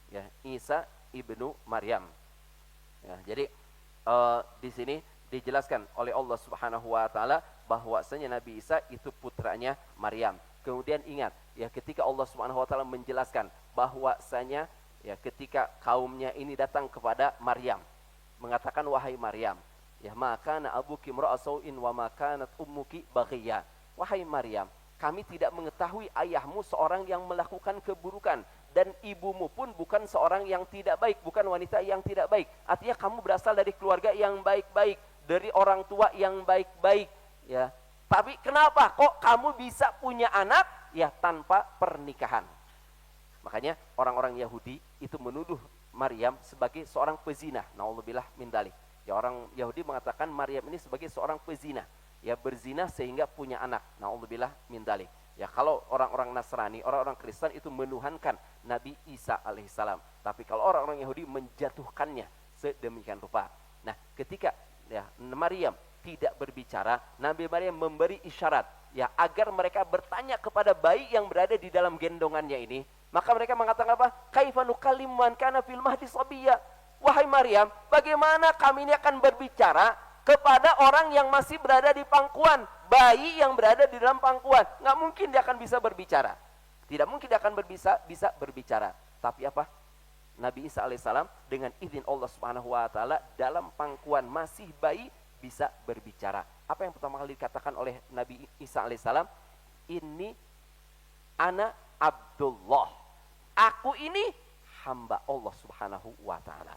Ya, Isa ibnu Maryam. Ya, jadi di sini dijelaskan oleh Allah Subhanahu wa taala bahwasanya Nabi Isa itu putranya Maryam. Kemudian ingat, ya ketika Allah Subhanahu wa taala menjelaskan bahwasanya ya ketika kaumnya ini datang kepada Maryam, mengatakan wahai Maryam, ya maka na abuki imra'asauin wa makanat ummuki baghiyya. Wahai Maryam, kami tidak mengetahui ayahmu seorang yang melakukan keburukan dan ibumu pun bukan seorang yang tidak baik, bukan wanita yang tidak baik. Artinya kamu berasal dari keluarga yang baik-baik, dari orang tua yang baik-baik, ya. Tapi kenapa kok kamu bisa punya anak ya tanpa pernikahan? Makanya orang-orang Yahudi itu menuduh Maryam sebagai seorang pezina. Naudzubillah min dzalik. Ya, orang Yahudi mengatakan Maryam ini sebagai seorang pezina, ya berzina sehingga punya anak. Naudzubillah min dzalik. Ya, kalau orang-orang Nasrani, orang-orang Kristen itu menuhankan Nabi Isa alaihissalam. Tapi kalau orang-orang Yahudi menjatuhkannya sedemikian rupa. Nah, ketika ya Maryam tidak berbicara, Nabi Maryam memberi isyarat ya agar mereka bertanya kepada bayi yang berada di dalam gendongannya ini. Maka mereka mengatakan apa? Kaifa nukallimu man kana fil mahdi sabiyya? Wahai Maryam, bagaimana kami ini akan berbicara kepada orang yang masih berada di pangkuan, bayi yang berada di dalam pangkuan? Nggak mungkin dia akan bisa berbicara. Tidak mungkin dia akan bisa berbicara. Tapi apa? Nabi Isa alaihissalam dengan izin Allah Subhanahu wa taala dalam pangkuan masih bayi bisa berbicara. Apa yang pertama kali dikatakan oleh Nabi Isa alaihissalam? Ini ana Abdullah. Aku ini hamba Allah Subhanahu wa taala.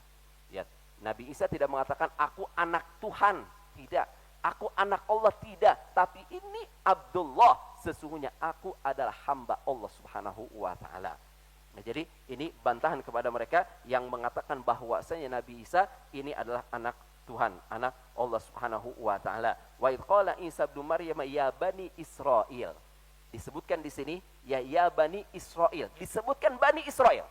Ya, Nabi Isa tidak mengatakan aku anak Tuhan, tidak. Aku anak Allah, tidak. Tapi ini Abdullah, sesungguhnya aku adalah hamba Allah Subhanahu wa taala. Nah, jadi ini bantahan kepada mereka yang mengatakan bahwasanya Nabi Isa ini adalah anak Tuhan, anak Allah Subhanahu wa taala. Wa idz qala Isa ibnu Maryam ya bani Israil. Disebutkan di sini ya bani Israil. Disebutkan bani Israil.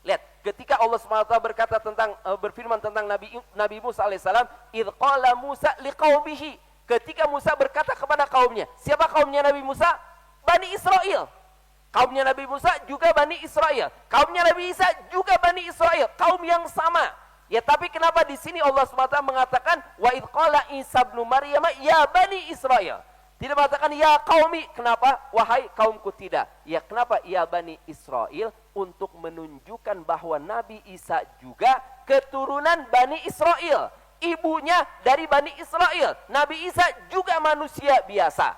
Lihat, ketika Allah Subhanahu wa taala berkata tentang berfirman tentang Nabi Musa alaihissalam, idz qala Musa liqaumihi. Ketika Musa berkata kepada kaumnya. Siapa kaumnya Nabi Musa? Bani Israil. Kaumnya Nabi Musa juga Bani Israil. Kaumnya Nabi Isa juga Bani Israil. Kaum yang sama. Ya, tapi kenapa di sini Allah SWT mengatakan wa idz qala Isa ibnu Maryam ya bani Israil? Tidak mengatakan ya qaumi. Kenapa? Wahai kaumku, tidak. Ya, kenapa ya bani Israil? Untuk menunjukkan bahwa Nabi Isa juga keturunan Bani Israil. Ibunya dari Bani Israil. Nabi Isa juga manusia biasa.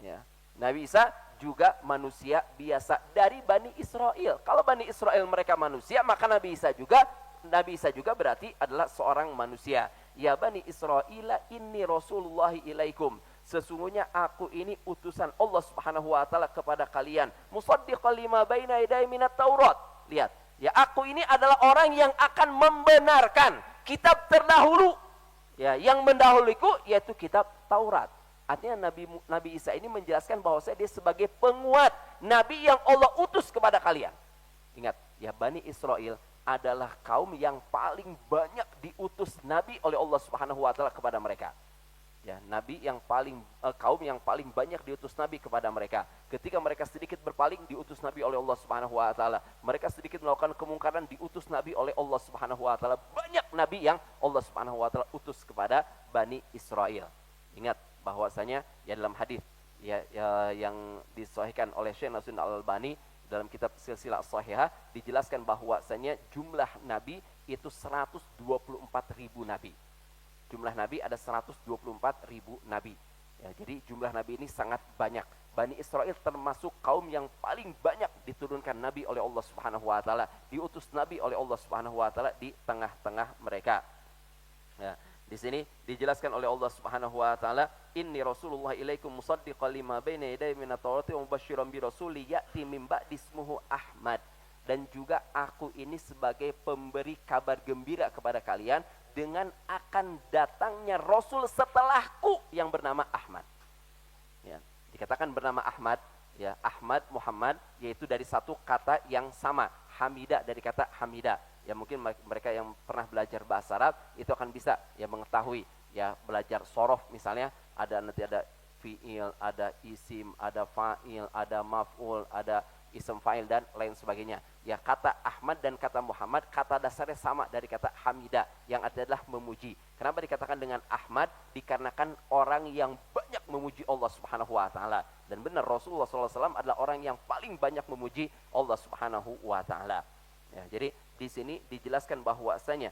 Ya, Nabi Isa juga manusia biasa dari Bani Israil. Kalau Bani Israil mereka manusia, maka Nabi Isa juga berarti adalah seorang manusia. Ya Bani Israila inni Rasulullahi ilaikum. Sesungguhnya aku ini utusan Allah Subhanahu wa taala kepada kalian. Musaddiqan lima baina yaday minat Taurat. Lihat, ya aku ini adalah orang yang akan membenarkan kitab terdahulu. Ya, yang mendahuluiku yaitu kitab Taurat. Artinya Nabi Isa ini menjelaskan bahwa dia sebagai penguat Nabi yang Allah utus kepada kalian. Ingat, ya Bani Israil adalah kaum yang paling banyak diutus Nabi oleh Allah Subhanahu wa taala kepada mereka. Ya, kaum yang paling banyak diutus Nabi kepada mereka. Ketika mereka sedikit berpaling, diutus Nabi oleh Allah Subhanahu wa taala. Mereka sedikit melakukan kemungkaran, diutus Nabi oleh Allah Subhanahu wa taala. Banyak Nabi yang Allah Subhanahu wa taala utus kepada Bani Israil. Ingat bahwasanya ya dalam hadis yang disahihkan oleh Syekh Nasruddin Al-Albani dalam kitab Silsilah Shahihah dijelaskan bahwasanya jumlah nabi itu 124.000 nabi. Jumlah nabi ada 124.000 nabi. Ya, jadi jumlah nabi ini sangat banyak. Bani Israil termasuk kaum yang paling banyak diturunkan nabi oleh Allah Subhanahu wa taala, diutus nabi oleh Allah Subhanahu wa taala di tengah-tengah mereka. Ya, di sini dijelaskan oleh Allah Subhanahu wa taala, inni Rasulullah ilaikum musaddiqan lima baina yaday minat Taurati wa mubasysyiran bi rasuli ya'ti min ba'di ismuhu Ahmad. Dan juga aku ini sebagai pemberi kabar gembira kepada kalian dengan akan datangnya Rasul setelahku yang bernama Ahmad. Ya, dikatakan bernama Ahmad, ya Ahmad Muhammad, yaitu dari satu kata yang sama, Hamida dari kata Hamida. Ya mungkin mereka yang pernah belajar bahasa Arab itu akan bisa ya mengetahui, ya belajar sorof misalnya nanti ada fiil, ada isim, ada fa'il, ada maf'ul, ada isim fa'il dan lain sebagainya. Ya, kata Ahmad dan kata Muhammad kata dasarnya sama dari kata hamida yang adalah memuji. Kenapa dikatakan dengan Ahmad? Dikarenakan orang yang banyak memuji Allah Subhanahu wa taala. Dan benar Rasulullah SAW adalah orang yang paling banyak memuji Allah Subhanahu wa taala. Ya, jadi di sini dijelaskan bahwasanya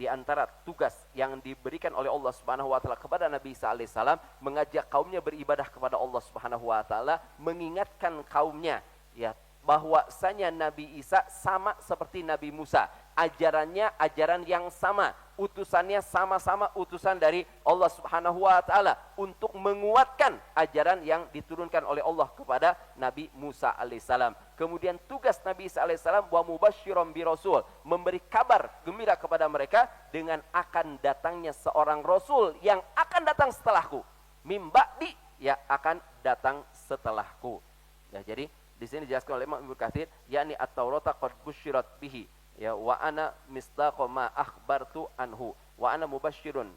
di antara tugas yang diberikan oleh Allah Subhanahu wa taala kepada Nabi Isa alaihissalam mengajak kaumnya beribadah kepada Allah Subhanahu wa taala, mengingatkan kaumnya ya bahwasanya Nabi Isa sama seperti Nabi Musa, ajarannya ajaran yang sama, utusannya sama-sama utusan dari Allah Subhanahu wa taala untuk menguatkan ajaran yang diturunkan oleh Allah kepada Nabi Musa alaihissalam. Kemudian tugas Nabi Isa alaihissalam wa mubasysyiran bi rasul, memberi kabar gembira kepada mereka dengan akan datangnya seorang rasul yang akan datang setelahku. Mim ba'di, ya akan datang setelahku. Ya, jadi di sini dijelaskan oleh Imam Ibnu Katsir, yakni at-Taurata qad busyirat bihi, ya wa ana mistaqo ma akhbartu anhu wa ana mubasysyirun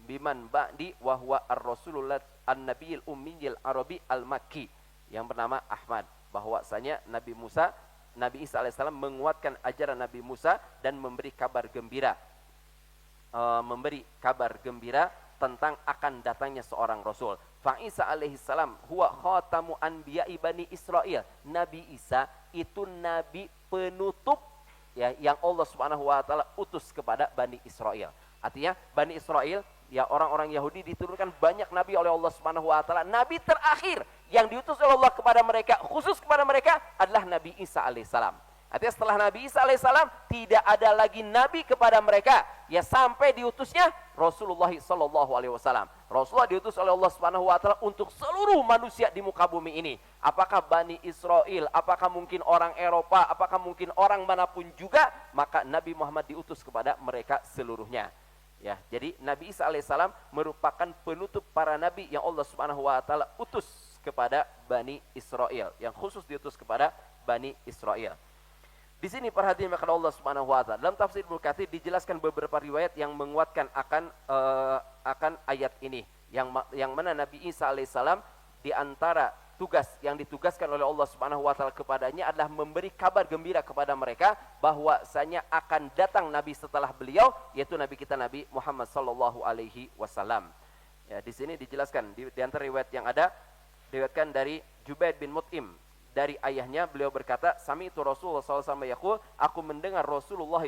biman ba'di wa huwa ar-rasulullah an-nabiyil ummiyil arabi al-makki, yang bernama Ahmad. Bahwasanya Nabi Isa alaihissalam menguatkan ajaran Nabi Musa dan memberi kabar gembira tentang akan datangnya seorang rasul. Fa Isa alaihissalam huwa khatamu anbiya'i bani Israil. Nabi Isa itu nabi penutup ya yang Allah Subhanahu wa taala utus kepada Bani Israil. Artinya Bani Israil ya orang-orang Yahudi diturunkan banyak nabi oleh Allah Subhanahu wa taala. Nabi terakhir yang diutus oleh Allah kepada mereka, khusus kepada mereka adalah Nabi Isa alaihissalam. Artinya setelah Nabi Isa alaihissalam tidak ada lagi nabi kepada mereka ya sampai diutusnya Rasulullah sallallahu alaihi wasallam. Rasulullah diutus oleh Allah Subhanahu wa taala untuk seluruh manusia di muka bumi ini. Apakah Bani Israel, apakah mungkin orang Eropa, apakah mungkin orang manapun juga, maka Nabi Muhammad diutus kepada mereka seluruhnya. Ya, jadi Nabi Isa alaihissalam merupakan penutup para nabi yang Allah Subhanahu wa taala utus kepada Bani Israel, yang khusus diutus kepada Bani Israel. Di sini perhatian kepada Allah Subhanahu wa taala. Dalam tafsir Ibnu Katsir dijelaskan beberapa riwayat yang menguatkan akan ayat ini. Yang mana Nabi Isa alaihissalam di antara tugas yang ditugaskan oleh Allah Subhanahu wa taala kepadanya adalah memberi kabar gembira kepada mereka bahwasanya akan datang nabi setelah beliau, yaitu nabi kita Nabi Muhammad sallallahu alaihi wasallam. Ya, di sini dijelaskan di antara riwayat yang ada diriwayatkan dari Jubair bin Mut'im. Dari ayahnya beliau berkata, sami'tu Rasulullah SAW yaqul, aku mendengar Rasulullah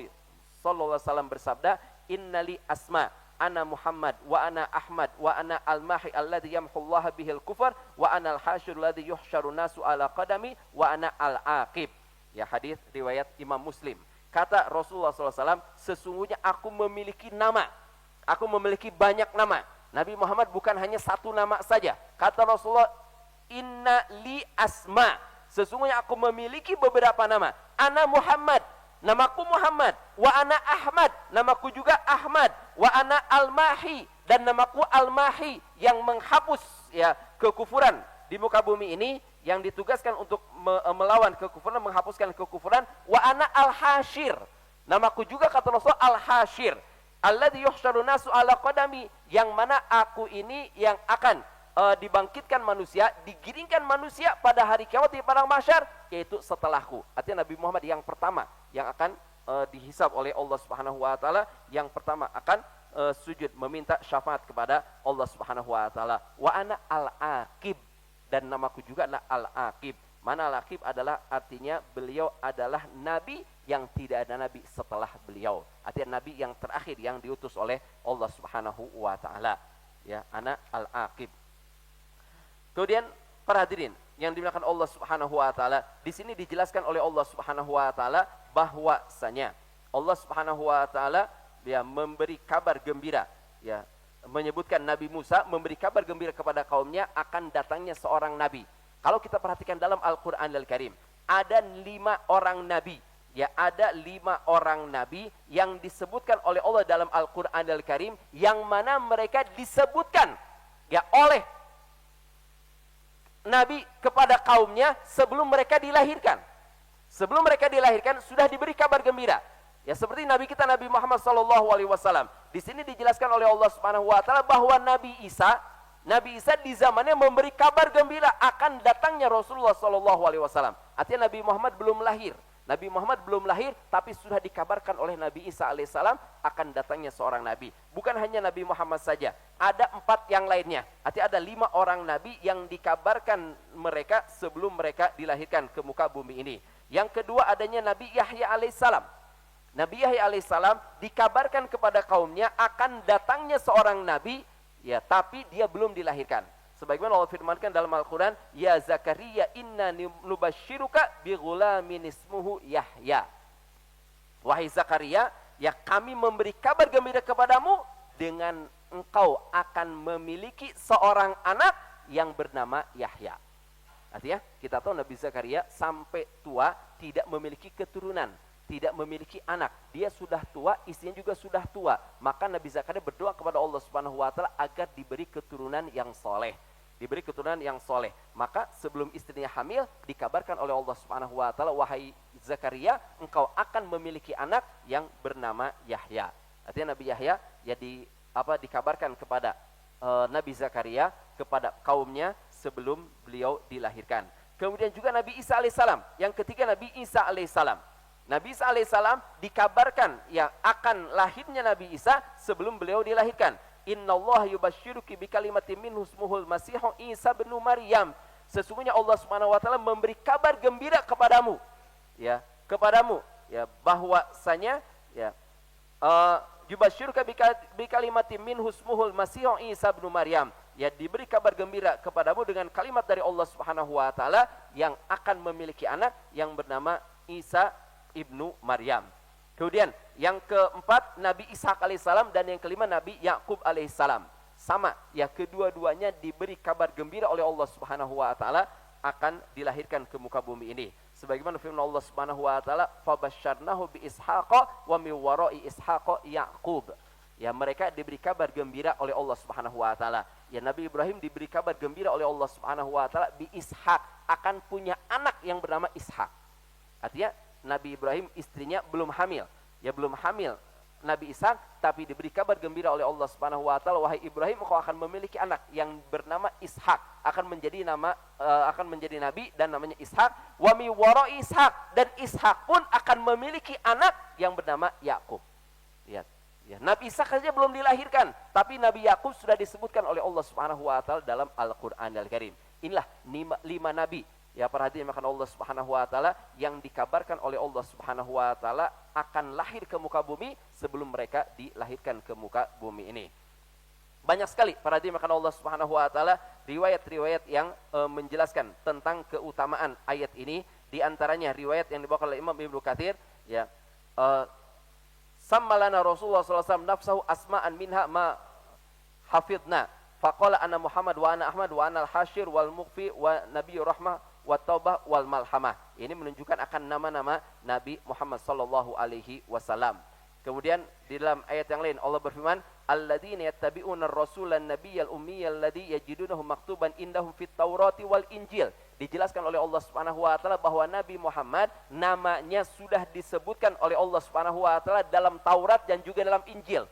SAW bersabda, innali asma, ana Muhammad, wa ana Ahmad, wa ana al-mahi alladhi yamhullaha bihil kufar, wa ana al-hasyur alladhi yuhsyaru nasu ala qadami, wa ana al-aqib. Ya, hadis riwayat Imam Muslim. Kata Rasulullah SAW, sesungguhnya aku memiliki nama, aku memiliki banyak nama. Nabi Muhammad bukan hanya satu nama saja. Kata Rasulullah, inna li asma, sesungguhnya aku memiliki beberapa nama. Ana Muhammad, namaku Muhammad. Wa ana Ahmad, namaku juga Ahmad. Wa ana Al-Mahi, dan namaku Al-Mahi, yang menghapus ya kekufuran di muka bumi ini, yang ditugaskan untuk melawan kekufuran, menghapuskan kekufuran. Wa ana Al-Hashir, namaku juga kata Rasulullah Al-Hashir, alladzi yuhsyaru nasu ala qadami, yang mana aku ini yang akan dibangkitkan manusia, digiringkan manusia pada hari kiamat di padang mahsyar, yaitu setelahku. Artinya Nabi Muhammad yang pertama yang akan dihisab oleh Allah Subhanahu wa taala, yang pertama akan sujud meminta syafaat kepada Allah Subhanahu wa taala. Wa ana al-aqib, dan namaku juga adalah al-aqib. Mana al-aqib adalah artinya beliau adalah nabi yang tidak ada nabi setelah beliau. Artinya nabi yang terakhir yang diutus oleh Allah Subhanahu wa taala. Ya, ana al-aqib. Kemudian para hadirin yang dimuliakan Allah Subhanahu wa taala, di sini dijelaskan oleh Allah Subhanahu wa taala bahwasanya Allah Subhanahu wa taala ya memberi kabar gembira, ya menyebutkan Nabi Musa memberi kabar gembira kepada kaumnya akan datangnya seorang nabi. Kalau kita perhatikan dalam Al-Qur'anul Karim, ada 5 orang nabi. Ya, ada 5 orang nabi yang disebutkan oleh Allah dalam Al-Qur'anul Karim, yang mana mereka disebutkan ya oleh Nabi kepada kaumnya sebelum mereka dilahirkan. Sebelum mereka dilahirkan sudah diberi kabar gembira. Ya, seperti Nabi kita Nabi Muhammad sallallahu alaihi wasallam. Di sini dijelaskan oleh Allah Subhanahu wa taala bahwa Nabi Isa Nabi Isa di zamannya memberi kabar gembira akan datangnya Rasulullah SAW. Artinya Nabi Muhammad belum lahir. Nabi Muhammad belum lahir, tapi sudah dikabarkan oleh Nabi Isa alaihissalam akan datangnya seorang Nabi. Bukan hanya Nabi Muhammad saja, ada 4 yang lainnya. Artinya ada 5 orang Nabi yang dikabarkan mereka sebelum mereka dilahirkan ke muka bumi ini. Yang kedua adanya Nabi Yahya alaihissalam. Nabi Yahya alaihissalam dikabarkan kepada kaumnya akan datangnya seorang Nabi, ya, tapi dia belum dilahirkan. Sebagaimana Allah firmankan dalam Al-Quran, Ya Zakaria inna nubashiruka bi ghulamin ismuhu Yahya. Wahai Zakaria, ya kami memberi kabar gembira kepadamu dengan engkau akan memiliki seorang anak yang bernama Yahya. Artinya kita tahu Nabi Zakaria sampai tua tidak memiliki keturunan, tidak memiliki anak. Dia sudah tua, istrinya juga sudah tua. Maka Nabi Zakaria berdoa kepada Allah Subhanahu wa taala agar diberi keturunan yang soleh. Diberi keturunan yang soleh. Maka sebelum istrinya hamil, dikabarkan oleh Allah Subhanahu wa taala, wahai Zakaria, engkau akan memiliki anak yang bernama Yahya. Artinya Nabi Yahya ya dikabarkan kepada Nabi Zakaria, kepada kaumnya sebelum beliau dilahirkan. Kemudian juga Nabi Isa alaihissalam. Yang ketiga Nabi Isa alaihissalam. Nabi Isa alaihissalam dikabarkan yang akan lahirnya Nabi Isa sebelum beliau dilahirkan. Innallaha yubashshiruki bikalimatin minhu ismuhul Masihu Isa bin Maryam. Sesungguhnya Allah Subhanahu wa taala memberi kabar gembira kepadamu, ya, kepadamu, ya, bahwasanya ya yubashshiruka bikalimatin minhu ismuhul Masihu Isa bin Maryam. Ya, diberi kabar gembira kepadamu dengan kalimat dari Allah Subhanahu wa taala yang akan memiliki anak yang bernama Isa ibnu Maryam. Kemudian yang keempat Nabi Ishak alaihissalam dan yang kelima Nabi Yakub alaihissalam. Sama, ya, kedua-duanya diberi kabar gembira oleh Allah Subhanahu wa taala akan dilahirkan ke muka bumi ini. Sebagaimana firman Allah Subhanahu wa taala, "Fabasyarnahu bi Ishaqa wa min wara'i Ishaqa Yaqub." Ya, mereka diberi kabar gembira oleh Allah Subhanahu wa taala. Ya, Nabi Ibrahim diberi kabar gembira oleh Allah Subhanahu wa taala bi Ishak, akan punya anak yang bernama Ishak. Artinya Nabi Ibrahim istrinya belum hamil, ya, belum hamil Nabi Ishak, tapi diberi kabar gembira oleh Allah Subhanahu wa taala, wahai Ibrahim, engkau akan memiliki anak yang bernama Ishak, akan menjadi nabi dan namanya Ishak. Wa mi wara'i Ishak, dan Ishak pun akan memiliki anak yang bernama Yakub. Lihat, ya, Nabi Ishak saja belum dilahirkan, tapi Nabi Yakub sudah disebutkan oleh Allah Subhanahu wa taala dalam Al-Qur'an Al-Karim. Inilah 5 nabi, ya, perhatian makan Allah Subhanahu wa taala yang dikabarkan oleh Allah Subhanahu wa taala akan lahir ke muka bumi sebelum mereka dilahirkan ke muka bumi ini. Banyak sekali perhatian makan Allah Subhanahu wa taala riwayat-riwayat yang menjelaskan tentang keutamaan ayat ini. Di antaranya riwayat yang dibawakan oleh Imam Ibnu Katsir, ya, sammalana Rasulullah sallallahu alaihi wasallam nafsahu asma'an minha ma hafidna faqala ana Muhammad wa ana Ahmad wa ana al-Hashir wal Mukhfi wa Nabiyur Rahmah wa Taubah wal Malhamah. Ini menunjukkan akan nama-nama Nabi Muhammad sallallahu alaihi wasallam. Kemudian di dalam ayat yang lain Allah berfirman, alladzina yattabi'una ar-rasulan nabiyyal ummiyal ladzi yajidunahu maktuban indahum fit Taurati wal Injil. Dijelaskan oleh Allah Subhanahu wa taala bahwa Nabi Muhammad namanya sudah disebutkan oleh Allah Subhanahu wa taala dalam Taurat dan juga dalam Injil.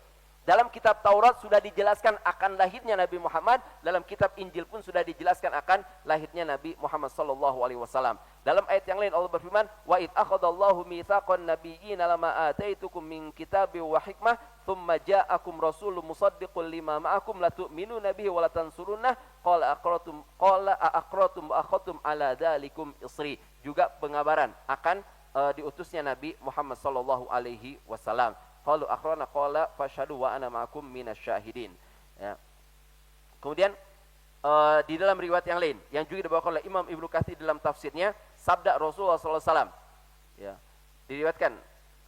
Dalam kitab Taurat sudah dijelaskan akan lahirnya Nabi Muhammad, dalam kitab Injil pun sudah dijelaskan akan lahirnya Nabi Muhammad sallallahu alaihi wasallam. Dalam ayat yang lain Allah berfirman, "Wa id akhadallahu mitsaqan nabiyyina lama ataitukum min kitabi wa hikmah, tsumma ja'akum rasulun musaddiqun lima ma'akum la tu'minuna bihi wa la tansurunnah, qala aqratum wa akhadtum ala dzalikum isri." Juga pengabaran akan diutusnya Nabi Muhammad sallallahu alaihi wasallam. Qalu akhrana qala fashhadu wa ana ma'akum minasyahidin. Ya. Kemudian di dalam riwayat yang lain yang juga dibawakan oleh Imam Ibnu Katsir dalam tafsirnya, sabda Rasulullah sallallahu alaihi wasallam, ya, diriwayatkan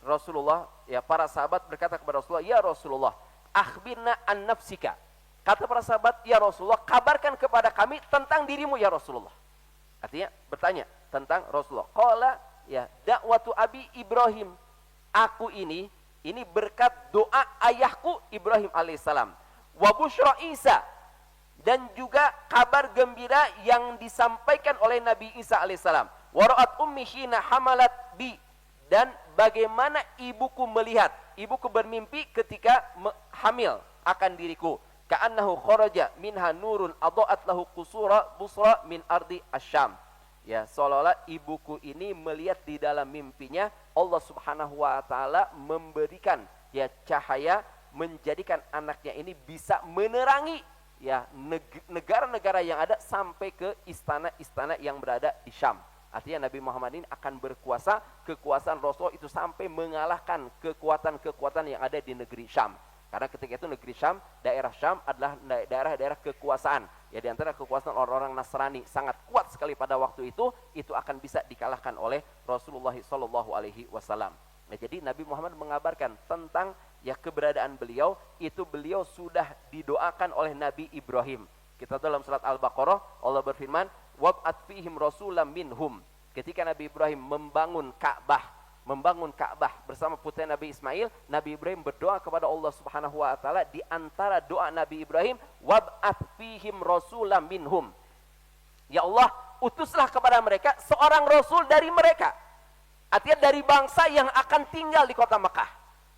Rasulullah, ya, para sahabat berkata kepada Rasulullah, "Ya Rasulullah, akhbirna an nafsika." Kata para sahabat, "Ya Rasulullah, kabarkan kepada kami tentang dirimu ya Rasulullah." Artinya bertanya tentang Rasulullah. Qala, ya, dakwatu abi Ibrahim. Aku ini berkat doa ayahku Ibrahim alaihissalam. Wa busyra Isa, dan juga kabar gembira yang disampaikan oleh Nabi Isa alaihissalam. Wa ra'at ummi hina hamalat bi, dan bagaimana ibuku melihat, ibuku bermimpi ketika hamil akan diriku. ka'annahu kharaja minha nurun adha'at lahu qusura busra min ardi asyam. Ya, seolah-olah ibuku ini melihat di dalam mimpinya Allah Subhanahu wa taala memberikan ya cahaya, menjadikan anaknya ini bisa menerangi ya negara-negara yang ada sampai ke istana-istana yang berada di Syam. Artinya Nabi Muhammad ini akan berkuasa, kekuasaan Rasul itu sampai mengalahkan kekuatan-kekuatan yang ada di negeri Syam. Karena ketika itu negeri Syam, daerah Syam adalah daerah-daerah kekuasaan. Ya, di antara kekuasaan orang-orang Nasrani sangat kuat sekali pada waktu itu akan bisa dikalahkan oleh Rasulullah SAW. Nah, jadi Nabi Muhammad mengabarkan tentang ya keberadaan beliau, itu beliau sudah didoakan oleh Nabi Ibrahim. Kita dalam surat Al-Baqarah, Allah berfirman, wab'at fihim rasulam minhum. Ketika Nabi Ibrahim membangun Ka'bah bersama putra Nabi Ismail, Nabi Ibrahim berdoa kepada Allah Subhanahu wa taala. Di antara doa Nabi Ibrahim, wab'at fihim rasulam minhum. Ya Allah, utuslah kepada mereka seorang rasul dari mereka. Artinya dari bangsa yang akan tinggal di kota Mekah.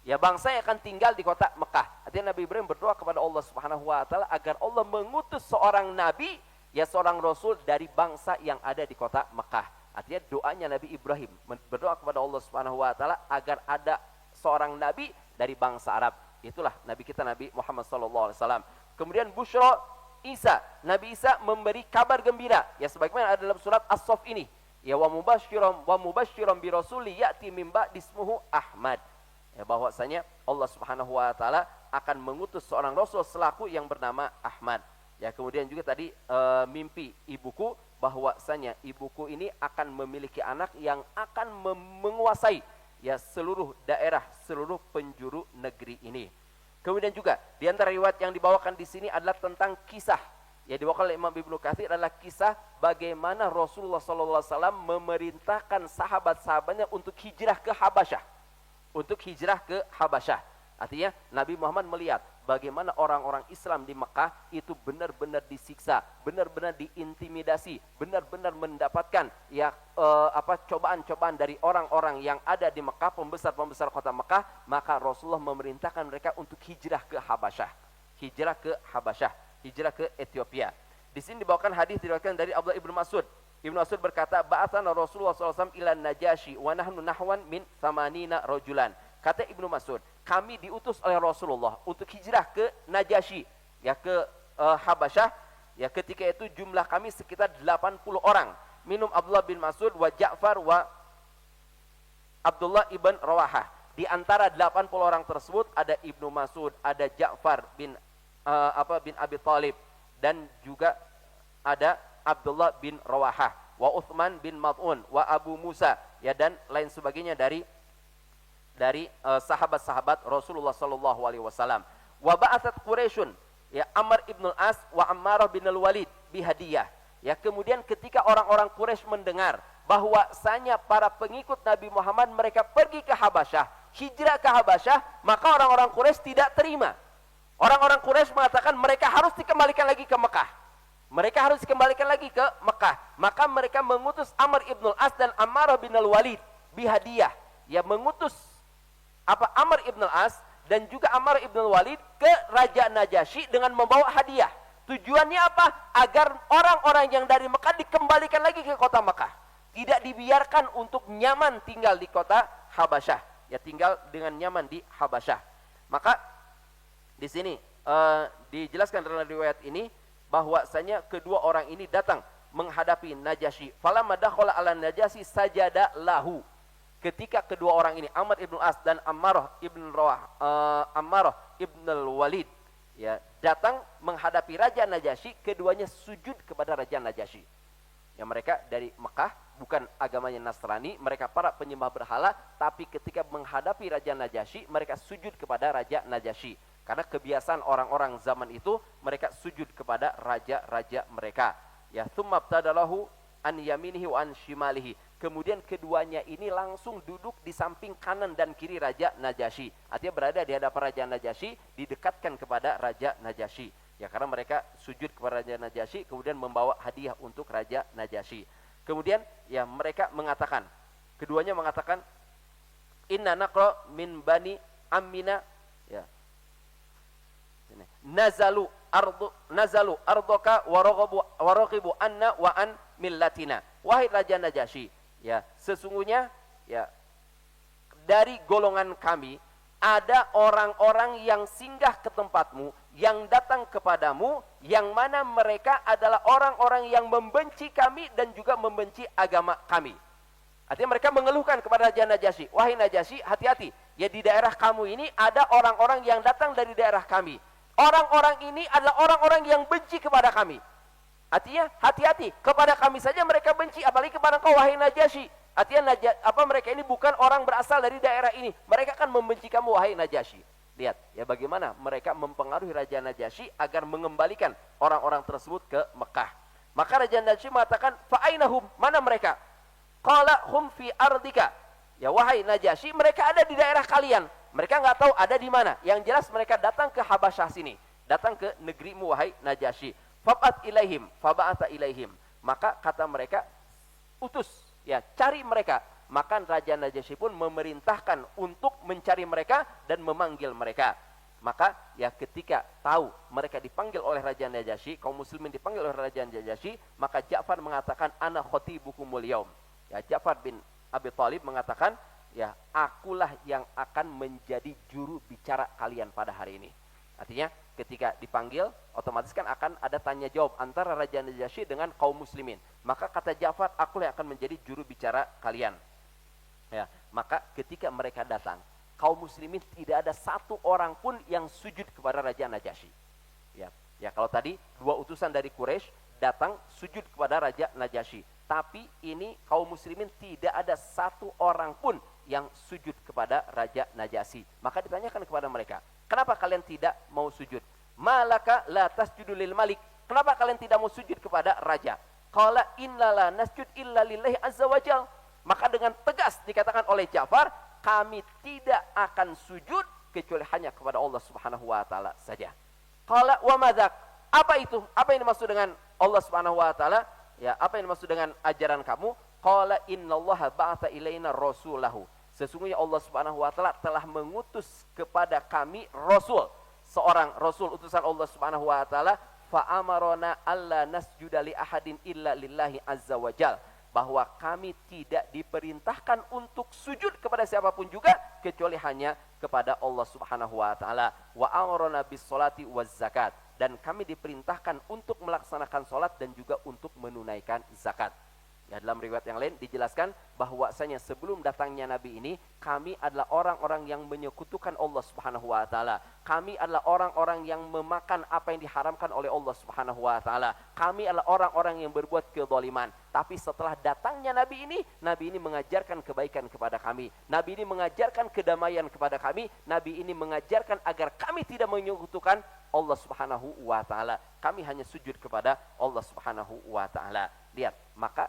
Ya, bangsa yang akan tinggal di kota Mekah. Artinya Nabi Ibrahim berdoa kepada Allah Subhanahu wa taala agar Allah mengutus seorang nabi, ya seorang rasul dari bangsa yang ada di kota Mekah. Artinya doanya Nabi Ibrahim berdoa kepada Allah Subhanahu wa taala agar ada seorang nabi dari bangsa Arab. Itulah nabi kita Nabi Muhammad sallallahu alaihi wasallam. Kemudian busyra Isa, Nabi Isa memberi kabar gembira, ya sebagaimana ada dalam surat As-Saff ini. Ya, wa mubasysyiran bi rasuli ya'ti min ba'di ismuhu Ahmad. Ya, bahwasanya Allah Subhanahu wa taala akan mengutus seorang rasul selaku yang bernama Ahmad. Ya, kemudian juga tadi mimpi ibuku, bahwasanya ibuku ini akan memiliki anak yang akan menguasai ya seluruh daerah, seluruh penjuru negeri ini. Kemudian juga di antara riwayat yang dibawakan di sini adalah tentang kisah ya dibawakan oleh Imam Ibnu Katsir, adalah kisah bagaimana Rasulullah SAW memerintahkan sahabat-sahabatnya untuk hijrah ke Habasyah. Artinya Nabi Muhammad melihat bagaimana orang-orang Islam di Mekah itu benar-benar disiksa, benar-benar diintimidasi, benar-benar mendapatkan ya cobaan-cobaan dari orang-orang yang ada di Mekah, pembesar-pembesar kota Mekah. Maka Rasulullah memerintahkan mereka untuk hijrah ke Habasyah, hijrah ke Ethiopia. Di sini dibawakan hadis diriwayatkan dari Abdullah ibnu Mas'ud. Ibnu Mas'ud berkata, ba'atsana Rasulullah SAW ila Najasyi wa nahnu nahwan min 80 rajulan. Kata Ibnu Mas'ud, kami diutus oleh Rasulullah untuk hijrah ke Najasyi, ya ke Habasyah. Ya, ketika itu jumlah kami sekitar 80 orang. Minum Abdullah bin Mas'ud wa Ja'far wa Abdullah ibn Rawahah. Di antara 80 orang tersebut ada Ibnu Mas'ud, ada Ja'far bin Abi Thalib, dan juga ada Abdullah bin Rawahah, wa Uthman bin Mad'un, wa Abu Musa, ya dan lain sebagainya dari sahabat-sahabat Rasulullah sallallahu alaihi wasallam. Wa ba'atsat Quraisyun, ya Amr ibn al-As wa Ammarah bin al-Walid bihadiyah. Ya, kemudian ketika orang-orang Quraisy mendengar bahwasanya para pengikut Nabi Muhammad mereka pergi ke Habasyah, hijrah ke Habasyah, maka orang-orang Quraisy tidak terima. Orang-orang Quraisy mengatakan mereka harus dikembalikan lagi ke Mekah. Maka mereka mengutus Amr ibn al-As dan Ammarah bin al-Walid bihadiyah. Ya, mengutus Amr ibn al-As dan juga Ammar ibn al-Walid ke Raja Najasyi dengan membawa hadiah. Tujuannya apa? Agar orang-orang yang dari Mekah dikembalikan lagi ke kota Mekah. Tidak dibiarkan untuk nyaman tinggal di kota Habasyah. Ya, tinggal dengan nyaman di Habasyah. Maka di sini dijelaskan dalam riwayat ini bahwasanya kedua orang ini datang menghadapi Najasyi. Falamma dakhala ala Najasyi sajada lahu. Ketika kedua orang ini, Amr ibn As dan Ammarah ibn al-Walid, ya, datang menghadapi Raja Najasyi, keduanya sujud kepada Raja Najasyi. Ya, mereka dari Mekah, bukan agamanya Nasrani, mereka para penyembah berhala, tapi ketika menghadapi Raja Najasyi, mereka sujud kepada Raja Najasyi. Karena kebiasaan orang-orang zaman itu, mereka sujud kepada raja-raja mereka. Ya, tsumma btadalahu an yaminihi wa an shimalihi. Kemudian keduanya ini langsung duduk di samping kanan dan kiri Raja Najasyi. Artinya berada di hadapan Raja Najasyi, didekatkan kepada Raja Najasyi. Ya, karena mereka sujud kepada Raja Najasyi, kemudian membawa hadiah untuk Raja Najasyi. Kemudian ya mereka mengatakan, keduanya mengatakan, inna naqra min bani ammina, ya, nazalu nazalu ardoka waraghibu anna wa an millatina. Wahai Raja Najasyi, ya, sesungguhnya ya dari golongan kami ada orang-orang yang singgah ke tempatmu, yang datang kepadamu, yang mana mereka adalah orang-orang yang membenci kami dan juga membenci agama kami. Artinya mereka mengeluhkan kepada Raja Najasyi, wahai Najasyi, hati-hati, ya di daerah kamu ini ada orang-orang yang datang dari daerah kami. Orang-orang ini adalah orang-orang yang benci kepada kami. Artinya hati-hati, kepada kami saja mereka benci, apalagi kepada kau wahai Najasyi. Artinya mereka ini bukan orang berasal dari daerah ini. Mereka akan membenci kamu wahai Najasyi. Lihat ya bagaimana mereka mempengaruhi Raja Najasyi agar mengembalikan orang-orang tersebut ke Mekah. Maka Raja Najasyi mengatakan, fa'ainahum, mana mereka? Qala hum fi ardika. Ya wahai Najasyi, mereka ada di daerah kalian. Mereka nggak tahu ada di mana. Yang jelas mereka datang ke Habasyah sini, datang ke negerimu wahai Najasyi. Fab'at ilaihim, fab'ata ilaihim. Maka kata mereka, utus, ya cari mereka. Maka Raja Najasyi pun memerintahkan untuk mencari mereka dan memanggil mereka. Maka ya ketika tahu mereka dipanggil oleh Raja Najasyi, kaum muslimin dipanggil oleh Raja Najasyi, maka Ja'far mengatakan, ana khatibukumul yaum. Ya Ja'far bin Abi Thalib mengatakan, ya akulah yang akan menjadi juru bicara kalian pada hari ini. Artinya ketika dipanggil, otomatis kan akan ada tanya jawab antara Raja Najasyi dengan kaum muslimin. Maka kata Ja'far, akulah yang akan menjadi juru bicara kalian. Ya, maka ketika mereka datang, kaum muslimin tidak ada satu orang pun yang sujud kepada Raja Najasyi. Ya kalau tadi dua utusan dari Quraisy datang sujud kepada Raja Najasyi, tapi ini kaum muslimin tidak ada satu orang pun yang sujud kepada Raja Najasyi. Maka ditanyakan kepada mereka, kenapa kalian tidak mau sujud? Malaka la tasjudu lil malik. Kenapa kalian tidak mau sujud kepada raja? Qala inna la nasjud illa lillahi azza wajal. Maka dengan tegas dikatakan oleh Ja'far, kami tidak akan sujud kecuali hanya kepada Allah Subhanahu wa taala saja. Qala wa madzak? Apa itu? Apa yang dimaksud dengan Allah Subhanahu wa taala? Ya, apa yang dimaksud dengan ajaran kamu? Qala innallaha ba'atha ilaina rasulahu. Sesungguhnya Allah Subhanahu wa taala telah mengutus kepada kami rasul, seorang rasul utusan Allah Subhanahu wa taala, fa amarona alla nasjuda li ahadin illa lillahi azza wajal. Bahwa kami tidak diperintahkan untuk sujud kepada siapapun juga kecuali hanya kepada Allah Subhanahu wa taala. Wa amarna bis salati waz zakat, dan kami diperintahkan untuk melaksanakan salat dan juga untuk menunaikan zakat. Ya, dalam riwayat yang lain dijelaskan bahwasanya sebelum datangnya Nabi ini, kami adalah orang-orang yang menyekutukan Allah Subhanahu wa taala. Kami adalah orang-orang yang memakan apa yang diharamkan oleh Allah Subhanahu wa taala. Kami adalah orang-orang yang berbuat kezaliman. Tapi setelah datangnya Nabi ini mengajarkan kebaikan kepada kami. Nabi ini mengajarkan kedamaian kepada kami. Nabi ini mengajarkan agar kami tidak menyekutukan Allah Subhanahu wa taala. Kami hanya sujud kepada Allah Subhanahu wa taala. Lihat, maka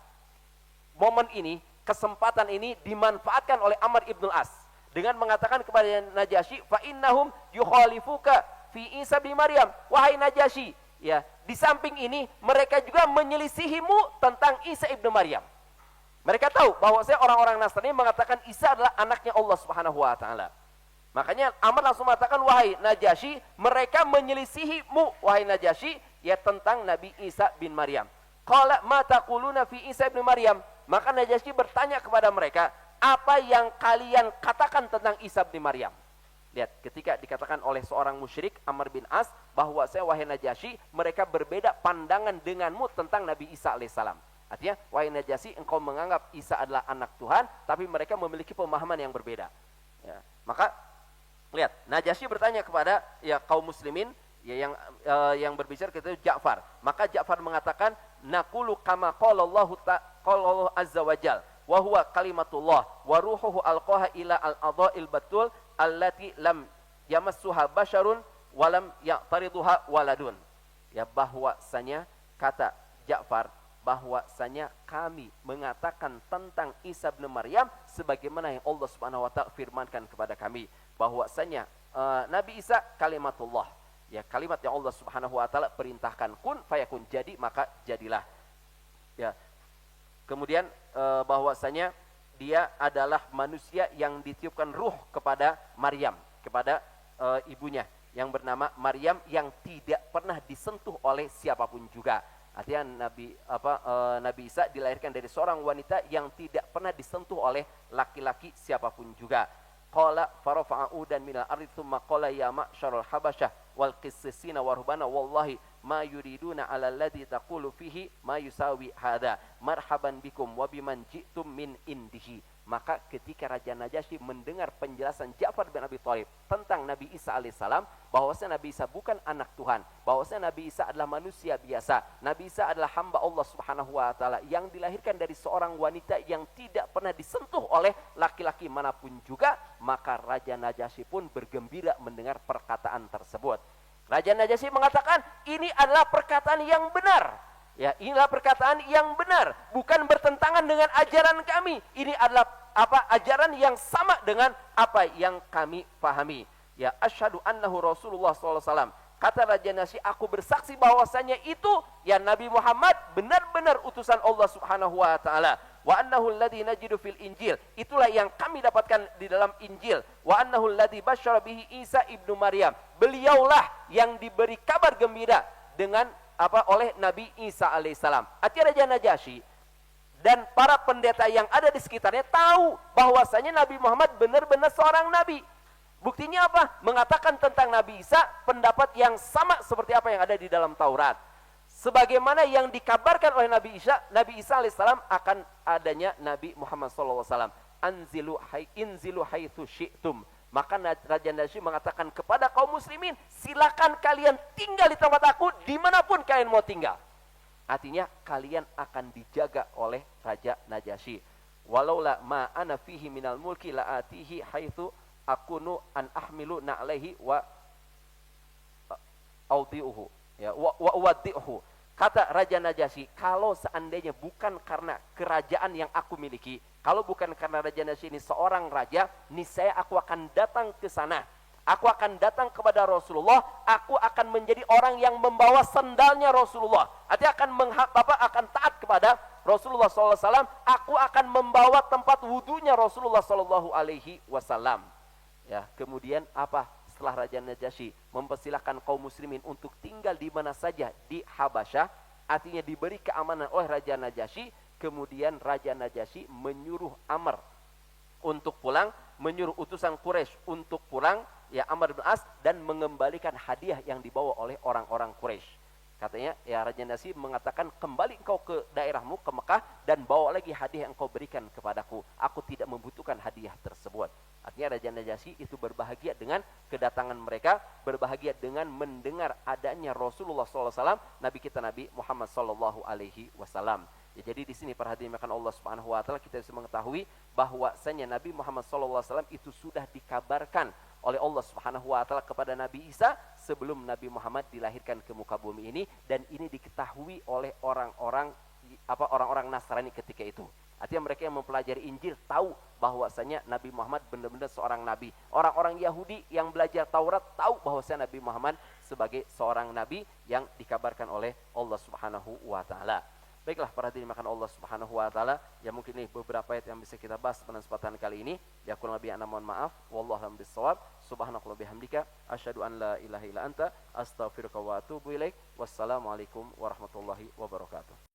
momen ini, kesempatan ini dimanfaatkan oleh Amr ibn al-As dengan mengatakan kepada Najasyi, fa innahum yukhalifuka fi Isa bin Maryam. Wahai Najasyi, ya, di samping ini mereka juga menyelisihimu tentang Isa ibn Maryam. Mereka tahu bahwa orang-orang Nasrani mengatakan Isa adalah anaknya Allah Subhanahu wa taala. Makanya Amr langsung mengatakan, wahai Najasyi, mereka menyelisihimu wahai Najasyi, ya, tentang Nabi Isa bin Maryam. Qala ma taquluna fi Isa bin Maryam? Maka Najasyi bertanya kepada mereka, apa yang kalian katakan tentang Isa bin Maryam? Lihat, ketika dikatakan oleh seorang musyrik Amr bin As bahwa wahai Najasyi, mereka berbeda pandangan denganmu tentang Nabi Isa alaihissalam. Artinya, wahai Najasyi, engkau menganggap Isa adalah anak Tuhan, tapi mereka memiliki pemahaman yang berbeda. Ya, maka lihat, Najasyi bertanya kepada kaum muslimin, ya, yang berbicara ketika itu Ja'far. Maka Ja'far mengatakan, naqulu kama qala Allah azza wajal wa huwa kalimatullah wa ruhuhu alqaha ila al-adha'il batul allati lam yamassuha basyarun wa lam ya'tariduha waladun. Ya, bahwasanya kata Ja'far, bahwasanya kami mengatakan tentang Isa bin Maryam sebagaimana yang Allah Subhanahu wa taala firmankan kepada kami, bahwasanya Nabi Isa kalimatullah, ya, kalimat yang Allah Subhanahu wa taala perintahkan, kun fayakun, jadi maka jadilah. Ya. Kemudian bahwasanya dia adalah manusia yang ditiupkan ruh kepada Maryam, kepada ibunya. yang bernama Maryam yang tidak pernah disentuh oleh siapapun juga. Artinya Nabi Isa dilahirkan dari seorang wanita yang tidak pernah disentuh oleh laki-laki siapapun juga. Qala farafa'u dan minal ardi tsumma qala ya ma'syarul habasyah wal qissisina warhubana wallahi ma yuriduna 'ala alladhi taqulu fihi ma yusawi hada marhaban bikum wa biman ji'tum min indihi. Maka ketika Raja Najasyi mendengar penjelasan Ja'far bin Abi Thalib tentang Nabi Isa alaihissalam, bahwasanya Nabi Isa bukan anak Tuhan, bahwasanya Nabi Isa adalah manusia biasa, Nabi Isa adalah hamba Allah Subhanahu wa taala yang dilahirkan dari seorang wanita yang tidak pernah disentuh oleh laki-laki manapun juga, maka Raja Najasyi pun bergembira mendengar perkataan tersebut. Raja Najasyi mengatakan, ini adalah perkataan yang benar. Ya, inilah perkataan yang benar, bukan bertentangan dengan ajaran kami. Ini adalah ajaran yang sama dengan apa yang kami pahami. Ya, asyhadu annahu Rasulullah sallallahu alaihi wasallam. Kata Raja Najasyi, aku bersaksi bahwasanya itu ya Nabi Muhammad benar-benar utusan Allah Subhanahu wa taala. Wa annahu alladzi najidu fil Injil. Itulah yang kami dapatkan di dalam Injil. Wa annahu alladzi basyara bihi Isa ibnu Maryam. Beliaulah yang diberi kabar gembira dengan oleh Nabi Isa alaihissalam. Artinya Raja Najasyi dan para pendeta yang ada di sekitarnya tahu bahwasanya Nabi Muhammad benar-benar seorang nabi. Buktinya apa? Mengatakan tentang Nabi Isa pendapat yang sama seperti apa yang ada di dalam Taurat. Sebagaimana yang dikabarkan oleh Nabi Isa alaihissalam akan adanya Nabi Muhammad sallallahu alaihi wasallam. Inzilu haitsu syi'tum. Maka Raja Najasyi mengatakan kepada kaum muslimin, silakan kalian tinggal di tempat aku dimanapun kalian mau tinggal. Artinya kalian akan dijaga oleh Raja Najasyi. Walaula ma ana fihi minal mulki la atihi haitsu akunu an ahmilu na'laihi wa audiuhu ya wa uwaddihu. Kata Raja Najasyi, kalau seandainya bukan karena kerajaan yang aku miliki, kalau bukan karena Raja Najasyi ini seorang raja, niscaya aku akan datang ke sana. Aku akan datang kepada Rasulullah, aku akan menjadi orang yang membawa sendalnya Rasulullah. Artinya akan taat kepada Rasulullah SAW, aku akan membawa tempat wudunya Rasulullah SAW. Ya, kemudian apa? Setelah Raja Najasyi mempersilahkan kaum muslimin untuk tinggal di mana saja di Habasyah, artinya diberi keamanan oleh Raja Najasyi, kemudian Raja Najasyi menyuruh Amr untuk pulang, menyuruh utusan Quraisy untuk pulang, ya Amr bin As, dan mengembalikan hadiah yang dibawa oleh orang-orang Quraisy. Katanya, ya Raja Najasyi mengatakan, kembali engkau ke daerahmu, ke Mekah, dan bawa lagi hadiah yang engkau berikan kepadaku. Aku tidak membutuhkan hadiah tersebut. Artinya Raja Najasyi itu berbahagia dengan kedatangan mereka, berbahagia dengan mendengar adanya Rasulullah SAW, Nabi kita Nabi Muhammad SAW. Ya, jadi di sini perhatian Allah Subhanahu Wa Taala, kita bisa mengetahui bahwasanya Nabi Muhammad SAW itu sudah dikabarkan oleh Allah Subhanahu Wa Taala kepada Nabi Isa sebelum Nabi Muhammad dilahirkan ke muka bumi ini, dan ini diketahui oleh orang-orang Nasrani ketika itu. Artinya mereka yang mempelajari Injil tahu bahwasanya Nabi Muhammad benar-benar seorang nabi. Orang-orang Yahudi yang belajar Taurat tahu bahwasanya Nabi Muhammad sebagai seorang nabi yang dikabarkan oleh Allah Subhanahu wa taala. Baiklah, para hadirin makan Allah Subhanahu wa taala, ya mungkin ini beberapa ayat yang bisa kita bahas pada kesempatan kali ini. Ya kurang lebih ana mohon maaf. Wallahu a'lam bissawab. Subhanakallah bihamdika asyhadu an la ilaha illa anta astaghfiruka wa atubu ilaik. Wassalamualaikum warahmatullahi wabarakatuh.